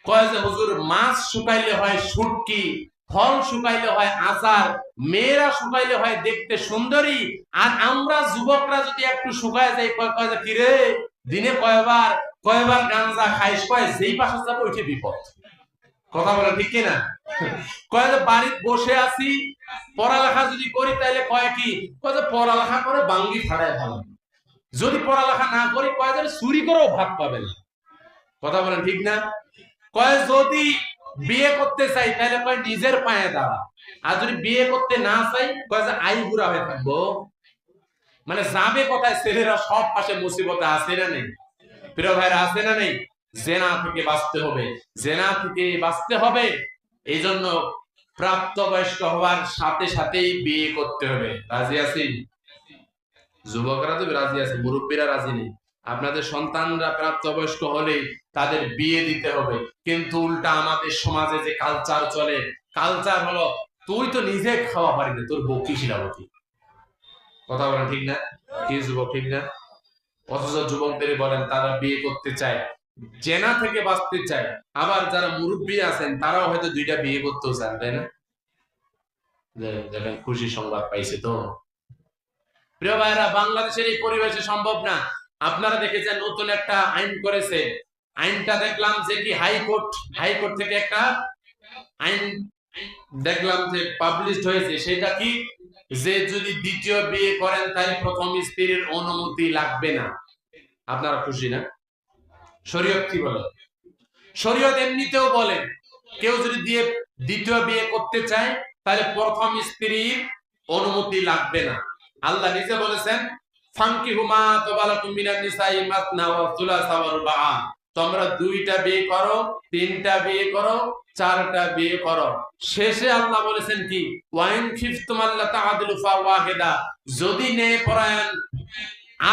কয় যে হুজুর, মাছ শুকাইলে হয় শুটকি, ফল শুকাইলে হয় আচার, মেয়েরা শুকাইলে হয় দেখতে সুন্দরী, আর আমরা যুবকরা যদি একটু শুকায় যাই, কয় যে কিরে দিনে কয়বার গাঞ্জা খাইস, কয় যেই পাশে যাবো ওইটা বিপদ। কথা বলে ঠিক কিনা? কয় যে বাড়িতে বসে আছি, পড়ালেখা যদি করি তাহলে কয় কি, কয় যে পড়ালেখা করে বাঙ্গি ফাড়ায় ভালো, যদি পড়ালেখা না করি কয় যে চুরি করেও ভাগ পাবে না। কথা বলেন ঠিক না? কয় যদি বিয়ে করতে চাই তাহলে কয় নিজের পায়ে দাঁড়া, আর যদি বিয়ে করতে না চাই কয় যে আই বুড়া হয়ে থাকবো। মানে যাবে কোথায় ছেলেরা? সব পাশে মুসিবতে আছে না নেই? প্রিয় ভাইরা, আছে না নেই? জেনা থেকে বাঁচতে হবে, জেনা থেকে বাঁচতে হবে। এই জন্য প্রাপ্তবয়স্ক হওয়ার সাথে সাথেই বিয়ে করতে হবে। রাজি আছি? যুবকরা তো রাজি আছে, মুরব্বীরা রাজি নেই। আপনাদের সন্তানরা প্রাপ্তবয়স্ক হলে তাদের বিয়ে দিতে হবে, কিন্তু উল্টা আমাদের সমাজে যে কালচার চলে, কালচার হলো তুই তো নিজে খাওয়া পারি না, তোর বউ কি শিলাবতী। কথা বলেন ঠিক না? কি যুবক ঠিক না? অথচ যুবকদের বলেন তারা বিয়ে করতে চায়, জেনা থেকে বাঁচতে চায়। আবার যারা মুরব্বী আছেন তারাও হয়তো 2টা বিয়ে করতেও চান, তাই না? দেখেন, খুশি সংবাদ পাইছে তো। প্রিয় ভাইরা, বাংলাদেশের এই পরিবেশে সম্ভব না। আপনারা দেখেছেন নতুন একটা আইন করেছে, আইনটা দেখলাম যে কি হাইকোর্ট থেকে একটা আইন দেখলাম যে পাবলিশড হয়েছে। সেটা কি, যে যদি দ্বিতীয় বিয়ে করেন তাহলে প্রথম স্ত্রীর অনুমতি লাগবে না। আপনারা খুশি না? শরীয়ত কি বলে? শরীয়ত এমনিতেও বলে কেউ যদি দ্বিতীয় বিয়ে করতে চায় তাহলে প্রথম স্ত্রীর অনুমতি লাগবে না। আল্লাহ নিজে বলেছেন, ফানকিহু মা তাবালাকুম মিনান নিসাই মাসনা ওয়া সুলাসা ওয়া রুবা', তোমরা 2টা বিয়ে করো, 3টা বিয়ে করো, 4টা বিয়ে করো। শেষে আল্লাহ বলেছেন কি, ওয়াইন খিফতুম আল্লা তাআদিলু ফাওয়াহিদা, যদি ন্যায়পরায়ণ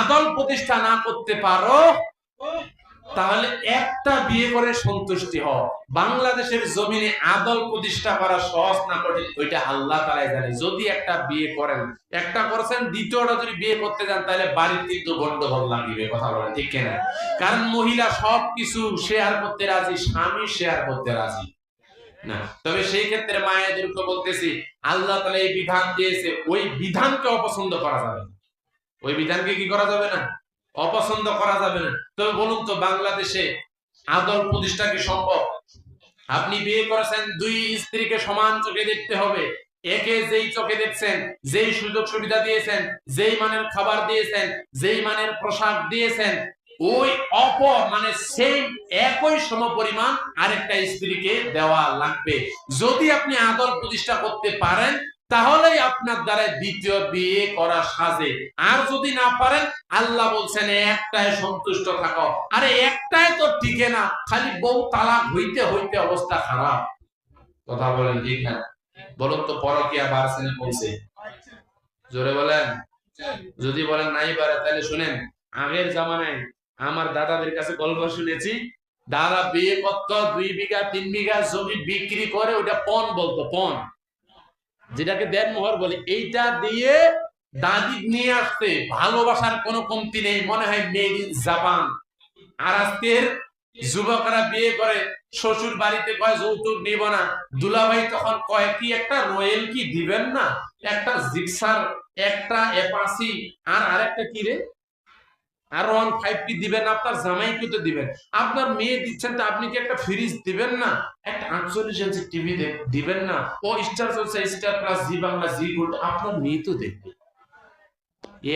আদল প্রতিষ্ঠা না করতে পারো তাহলে একটা বিয়ে করে সন্তুষ্টি হও। বাংলাদেশের জমিনে আদল প্রতিষ্ঠা করা সহজ না কঠিন ওইটা আল্লাহ তাআলাই জানে। যদি একটা বিয়ে করেন, একটা করেছেন, দ্বিতীয়টা যদি বিয়ে করতে যান তাহলে বাড়িতে কিন্তু গন্ডগোল লাগিবে, কথা বলেন ঠিক কিনা? কারণ মহিলা সবকিছু শেয়ার করতে রাজি, স্বামী শেয়ার করতে রাজি না। তবে সেই ক্ষেত্রে মায়েদেরকে বলতেছি, আল্লাহ তাআলা এই বিধান দিয়েছে, ওই বিধানকে অপছন্দ করা যাবে না। ওই বিধানকে কি করা যাবে না? অপছন্দ করা যাবে না। তবে বলুন তো, বাংলাদেশে আদল প্রতিষ্ঠা কি সম্ভব? আপনি বিয়ে করেছেন, দুই স্ত্রীকে সমান চোখে দেখতে হবে। একে যেই চোখে দেখছেন, যেই সুযোগ সুবিধা দিয়েছেন, যেই মানের খাবার দিয়েছেন, যেই মানের পোশাক দিয়েছেন, ওই অপর মানে সেম একই সমপরিমাণ আরেকটা স্ত্রীকে দেওয়া লাগবে। যদি আপনি আদল প্রতিষ্ঠা করতে পারেন তাহলেই আপনার দ্বারা দ্বিতীয় বিয়ে করা সাজে। আর যদি না পারেন, আল্লাহ বলছেন একটাই সন্তুষ্ট থাকো। আরে একটাই তো টিকে না, খালি বউ তালাক হইতে হইতে অবস্থা খারাপ, কথা বলেন ঠিক না? বলুন তো, পরকীয়া বাড়ছে না কমছে? জোরে বলেন। যদি বলেন নাই পারে, তাহলে শুনেন, আগের জামানায় আমার দাদাদের কাছে গল্প শুনেছি, দাদা বিয়ে করতো, 2 বিঘা 3 বিঘা জমি বিক্রি করে, ওটা পণ বলতো, পণ, যেটাকে দেনমোহর বলে, এইটা দিয়ে দাদি নিয়ে আসতে। ভালোবাসার কোনো কমতি নেই, মনে হয় মেড ইন জাপান। আর আজকের যুবকরা বিয়ে করে, শ্বশুর বাড়িতে কয় যৌতুক নিব না, দুলাভাই তখন কয় কি একটা রয়েল কি দিবেন না, একটা জিক্সার, একটা অ্যাপাচি, আর আরেকটা কি রে, আর 1.5 কি দিবেন, আপনার জামাইকে তো দিবেন, আপনার মেয়ে দিচ্ছেন তো আপনি কি একটা ফ্রিজ দিবেন না, একটা 48 ইঞ্চি টিভি দিবেন না, ও স্টার চলছে, স্টার প্লাস, জি বাংলা, জি গোল্ড, আপনার মেয়ে তো দেখবে।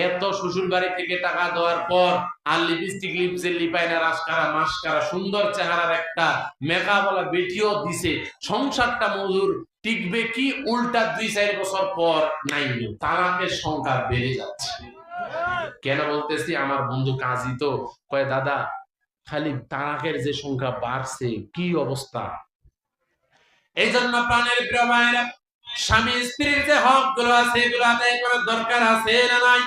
এত শ্বশুর বাড়ি থেকে টাকা দেওয়ার পর আর লিপস্টিক, লিপসের লিপাইনা, রাস্কারা, মাস্কারা, সুন্দর চেহারার একটা মেকাওয়ালা বেটিও দিছে, সংসারটা মধুর টিকবে কি? উল্টা 2-4 বছর পর নাই, তালাকের সংখ্যা বেড়ে যাচ্ছে। কেন বলতেছি? আমার বন্ধু কাজী তো কয়, দাদা খালি তালাকের যে সংখ্যা বাড়ছে, কি অবস্থা। এই জন্য প্রাণের প্রিয় ভাইরা, স্বামী স্ত্রীর যে হক গুলো আছে, এগুলো আদায় করার দরকার আছে না নাই?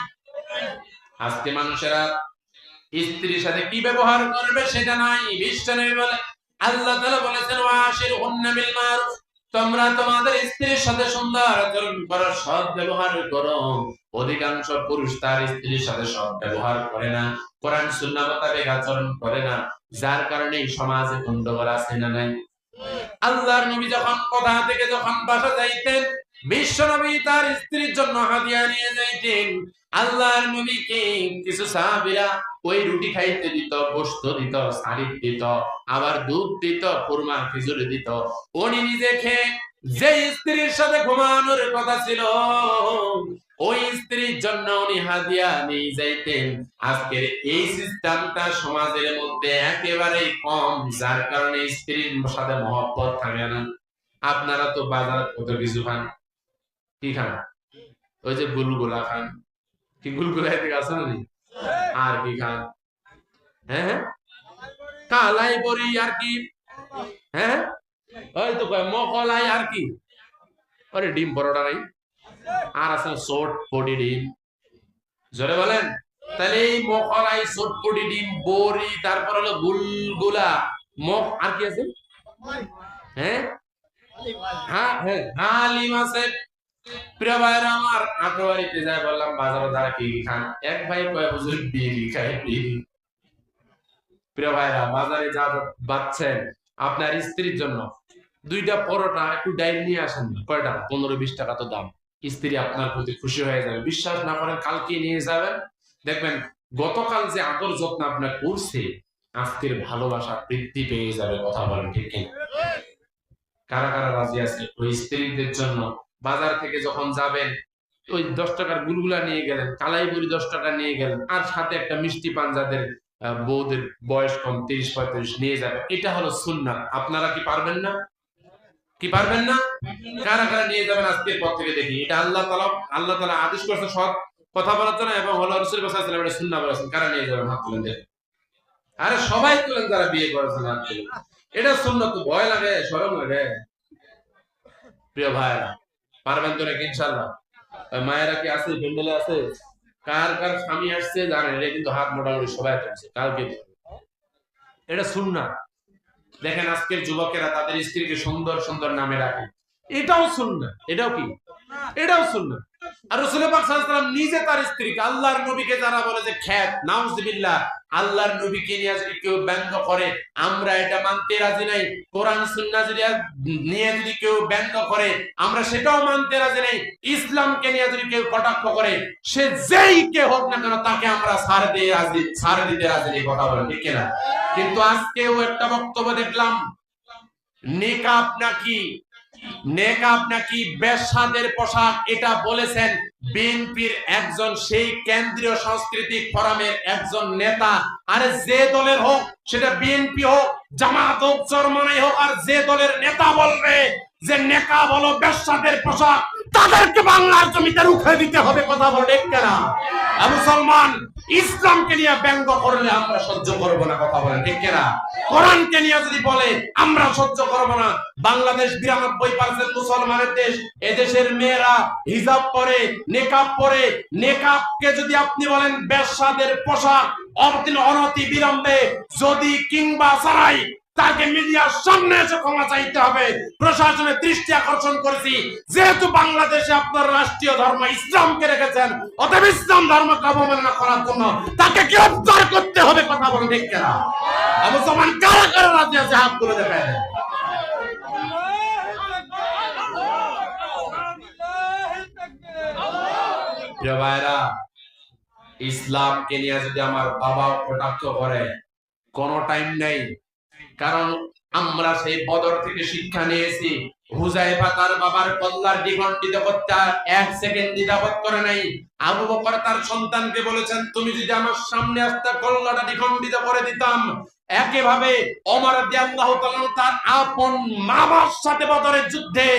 আজকে মানুষেরা স্ত্রীর সাথে কি ব্যবহার করবে সেটা নাই। বিশ্বনবী বলে, আল্লাহ তাআলা বলেছেন, ওয়াশিরহুন্না বিল মারুফ, তোমরা তোমাদের স্ত্রীর সাথে সুন্দর আচরণ করো, সৎ ব্যবহার করো। অধিকাংশ পুরুষ তার স্ত্রীর সাথে সৎ ব্যবহার করে না, কোরআন সুন্নাহ মোতাবেক আচরণ করে না, যার কারণে সমাজে গন্ডগোল আছে না নাই? আল্লাহর নবী যখন কথা থেকে যখন বাসা যাইতেন, বিশ্ব নবী তার স্ত্রীর জন্য হাদিয়া নিয়ে যাইতেন। আল্লাহর নবীকে কিছু সাহাবীরা ওই রুটি খাইতে দিত, গোশত দিত, শাড়ি দিত, আবার দুধ দিত, খুরমা, খেজুর দিত। উনি নিজে খেয়ে যে স্ত্রীর সাথে ঘুমানোর কথা ছিল, ওই স্ত্রীর জন্য উনি হাদিয়া নিয়ে যাইতেন। আজকের এই সিস্টেমটা সমাজের মধ্যে একেবারেই কম, যার কারণে স্ত্রীর সাথে মহব্বত থাকে না। আপনারা তো বাজার কত কিছু খান, কি খান? ওই যে গুলগুলা খান, কি গুলগুলা এদিকে আছে না? আর কি খান? হ্যাঁ, কালাই বড়ি, আর কি? হ্যাঁ, ওই তো মকলাই, আর কি? আরে ডিম পরোটা নাই, আর আছে শর্ট পটি ডিম। জোরে বলেন। তাহলে এই মকলাই, শর্ট পটি ডিম, বড়ি, তারপর হলো গুলগুলা, আর কি আছে? হ্যাঁ, হ্যাঁ, হ্যাঁ, হালিম আছে। প্রিয় ভাইরা আমার, আটোয়ারিতে যাই বললাম, বাজারে দ্বারা কি খান? এক ভাই কয়, হুজুর বিড়ি খাই, বিড়ি। প্রিয় ভাইরা, বাজারে যা বাচ্ছেন আপনার স্ত্রীর জন্য 2টা পরোটা, একটু ডাইল নিয়ে আসেন। কয়টা? 15-20 টাকা তো দাম। স্ত্রী আপনার প্রতি খুশি হয়ে যাবে। বিশ্বাস না করেন, কালকে নিয়ে যাবেন, দেখবেন গতকাল যে আদর যত্ন আপনার করছে, আজকের ভালোবাসা বৃদ্ধি পেয়ে যাবে, কথা বলেন ঠিক কিনা? কারা কারা রাজি আছে ওই স্ত্রীদের জন্য বাজার থেকে যখন যাবেন, ওই 10 টাকার গুলগুলা নিয়ে গেলেন, কালাই বুড়ি 10 টাকা নিয়ে গেলেন, আর সাথে একটা মিষ্টি পান, যাদের বউদের বয়স কম, 30-35, নিয়ে যাবেন। এটা হলো সুন্নাত। আপনারা কি পারবেন না? কি পারবেন না? কারা কারা নিয়ে যাবেন আজকের পর থেকে দেখি। এটা আল্লাহ তাআলা আদেশ করেছে সৎ কথা বলার জন্য, এবং হলো রাসূল সাল্লাল্লাহু আলাইহি ওয়াসাল্লাম এটা সুন্নাহ বলেছেন। কারা নিয়ে যাবেন? হাত তুলেন দেখেন। আরে সবাই তুলেন, যারা বিয়ে করেছেন হাত তুলেন। এটা সুন্নাত। তো ভয় লাগে, শরম লাগে? প্রিয় ভাইরা, পারবেন তো নাকি ইনশাআল্লাহ? মায়েরা কি আছে? প্যান্ডেলে আছে? কার কার স্বামী আসছে জানেন? এটা কিন্তু হাত মোটামুটি সবাই তুলছে কালকে। এটা সুন্নাহ। দেখেন আজকের যুবকেরা তাদের স্ত্রীকে সুন্দর সুন্দর নামে রাখে, এটাও সুন্নাহ। এটাও কি? এটাও সুন্নাহ। আর রাসূল পাক সাল্লাল্লাহু আলাইহি ওয়াসাল্লাম নিজে তার স্ত্রীকে, আল্লাহর নবীকে যারা বলে যে খ্যাত, নাউজুবিল্লাহ, আল্লাহর নবীকে নিয়ে যদি কেউ ব্যঙ্গ করে আমরা এটা মানতে রাজি নাই। কোরআন সুন্নাহ যদি নিয়ে যদি কেউ ব্যঙ্গ করে আমরা সেটাও মানতে রাজি নাই। ইসলামকে নিয়ে যদি কেউ কটাক্ষ করে সে যেই কে হোক না কেন তাকে আমরা ছাড় দিতে রাজি নেই। কথা বলেন ঠিক কিনা? কিন্তু আজকেও একটা বক্তব্য দেখলাম, নেকাব নাকি বেশ্যাদের পোশাক, এটা বলেছেন বিএনপির একজন সেই কেন্দ্রীয় সাংস্কৃতিক ফোরামের একজন নেতা। আরে যে দলের হোক, সেটা বিএনপি হোক, জামাত হোক, চরমনাই হোক, আর যে দলের নেতা বলবে যে নেকাব হলো বেশ্যাদের পোশাক, তাদেরকে বাংলার জমিতে রুখে দিতে হবে। কথা বলে ঠিক না? মুসলমান ইসলামকে নিয়ে ব্যঙ্গ করলে আমরা সহ্য করব না। কথা বলেন ঠিক কিনা? কোরআনকে নিয়ে যদি বলে আমরা সহ্য করব না। বাংলাদেশ 92% মুসলমানের দেশ। এদেশের মেয়েরা হিজাব পরে, নেকাব পরে, নেকাবকে যদি আপনি বলেন বেশ্যাদের পোশাক, অনতি বিলম্বে যদি কিংবা ছাড়াই তাকে মিডিয়ার সামনে এসে ক্ষমা চাইতে হবে। প্রশাসনের দৃষ্টি আকর্ষণ করেছি, যেহেতু বাংলাদেশে আপনার রাষ্ট্রীয় ধর্ম ইসলামকে রেখেছেন, অতএব ইসলাম ধর্মকে অবমাননা করার জন্য তাকে গ্রেফতার করতে হবে। কথা বলেন ঠিক কিনা? মুসলমান কারা কারা রাজি আছে হাত তুলে দেখায়। প্রিয় ভাইরা, ইসলামকে নিয়ে যদি আমার বাবা কটাক্ষ করে কোনো টাইম নেই, কারণ আমরা সেই বদর থেকে শিক্ষা নিয়েছি। হুযায়ফা তার বাবার কল্লার দ্বিখণ্ডিত করতে আর 1 সেকেন্ড দ্বিধাবোধ করে নাই। আবু বকর তার সন্তানকে বলেছেন তুমি যদি আমার সামনে আসতে কল্লাটা দ্বিখণ্ডিত করে দিতাম। একইভাবে ওমর রাদিয়াল্লাহু তাআলা তার আপন মামার সাথে বদরের যুদ্ধে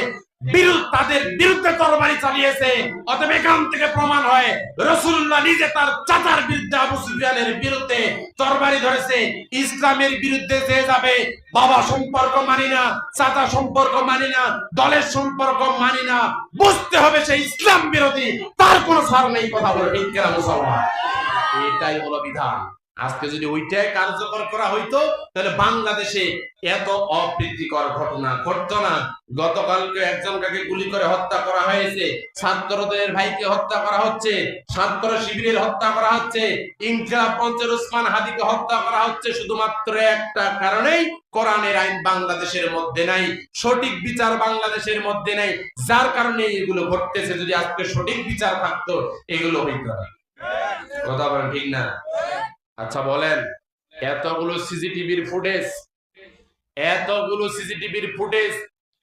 তাদের বিরুদ্ধে তরবারি চালিয়েছে। অতএব এখান থেকে প্রমাণ হয় রাসূলুল্লাহ নিজে তার চাচার বিরুদ্ধে আবু সুফিয়ানের বিরুদ্ধে তরবারি ধরেছে। ইসলামের বিরুদ্ধে যে যাবে, বাবা সম্পর্ক মানি না, চাচা সম্পর্ক মানি না, দলের সম্পর্ক মানি না, বুঝতে হবে সে ইসলাম বিরোধী, তার কোনো ছাড় নেই। কথা বলে ঠিক কিনা মুসলমান? এটাই হলো বিধান। আজকে যদি ওইটাই কার্যকর করা হইতো তাহলে বাংলাদেশে এত অপ্রীতিকর ঘটনা ঘটতো না। গতকালকে একজনকে গুলি করে হত্যা করা হয়েছে, ছাত্রদের ভাইকে হত্যা করা হচ্ছে, ছাত্র শিবিরের হত্যা করা হচ্ছে, ইনকিলাব মঞ্চের ওসমান হাদিকে হত্যা করা হচ্ছে শুধুমাত্র একটা কারণেই, কোরআনের আইন বাংলাদেশের মধ্যে নাই, সঠিক বিচার বাংলাদেশের মধ্যে নাই, যার কারণে এগুলো ঘটতেছে। যদি আজকে সঠিক বিচার থাকতো এগুলো হইতো না। কথা বলেন ঠিক না? আচ্ছা বলেন, এতগুলো সিসিটিভির ফুটেজ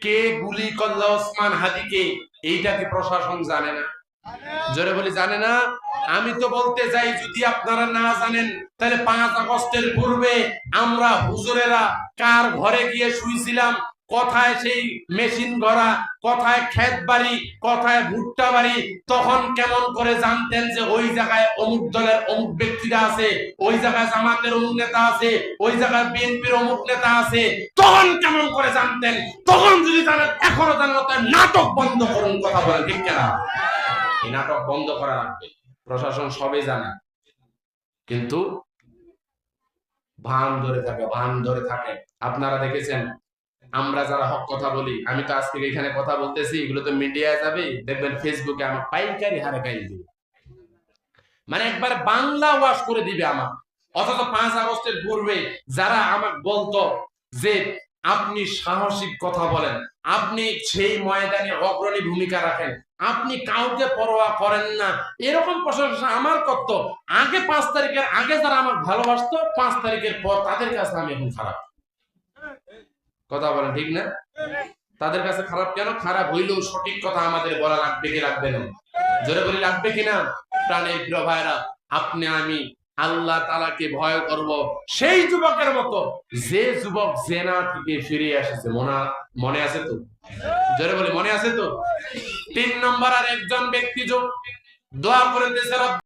কে গুলি করলো ওসমান হাদিকে, এইটা কি প্রশাসন জানে না? জোরে বলি জানে না? আমি তো বলতে চাই যদি আপনারা না জানেন তাহলে 5 আগস্টের পূর্বে আমরা হুজুরেরা কার ঘরে গিয়ে শুইছিলাম, কোথায় সেই মেশিন ঘোড়া, কোথায় ক্ষেত বাড়ি, কোথায় ভুট্টা বাড়ি, তখন কেমন করে জানতেন যে ওই জায়গায় অমুক দলের অমুক ব্যক্তিরা আছে, ওই জায়গায় জামাতের অমুক নেতা আছে, ওই জায়গায় বিএনপির অমুক নেতা আছে, তখন কেমন করে জানতেন? তখন যদি জানেন, এখনো জানেন, নাটক বন্ধ করুন। কথা বলেন ঠিক কিনা? এই নাটক বন্ধ করা লাগবে। প্রশাসন সবই জানে কিন্তু ভান ধরে থাকে। আপনারা দেখেছেন আমরা যারা হক কথা বলি, আমি তো আজকে এখানে কথা বলতেছি, এগুলো তো মিডিয়ায় যাবে, দেখবেন ফেসবুকে আমার পাইকারি হারে গাইল দিবে, মানে একবার বাংলা ওয়াশ করে দিবে আমার। অথচ 5 আগস্টের পূর্বে যারা আমাকে বলতো যে আপনি সাহসিক কথা বলেন, আপনি সেই ময়দানে অগ্রণী ভূমিকা রাখেন, আপনি কাউকে পরোয়া করেন না, এরকম প্রশংসা আমার করত। আগে 5 তারিখের আগে যারা আমাকে ভালোবাসতো, 5 তারিখের পর তাদের কাছে আমি এখন খারাপ। কথা বলেন ঠিক না? তাদের কাছে খারাপ কেন? খারাপ হইলেও সঠিক কথা আমাদের বলা লাগবে কি লাগবে না? জোরে বলি লাগবে কিনা? প্রাণের প্রিয় ভাইরা, আপনি আমি আল্লাহ তাআলাকে ভয় করব সেই যুবকের মতো যে যুবক জেনা থেকে ফিরে এসেছে। মনে আছে তো? জোরে বলি মনে আছে তো? 3 নম্বর আর একজন ব্যক্তি দোয়া করে দিয়েছে,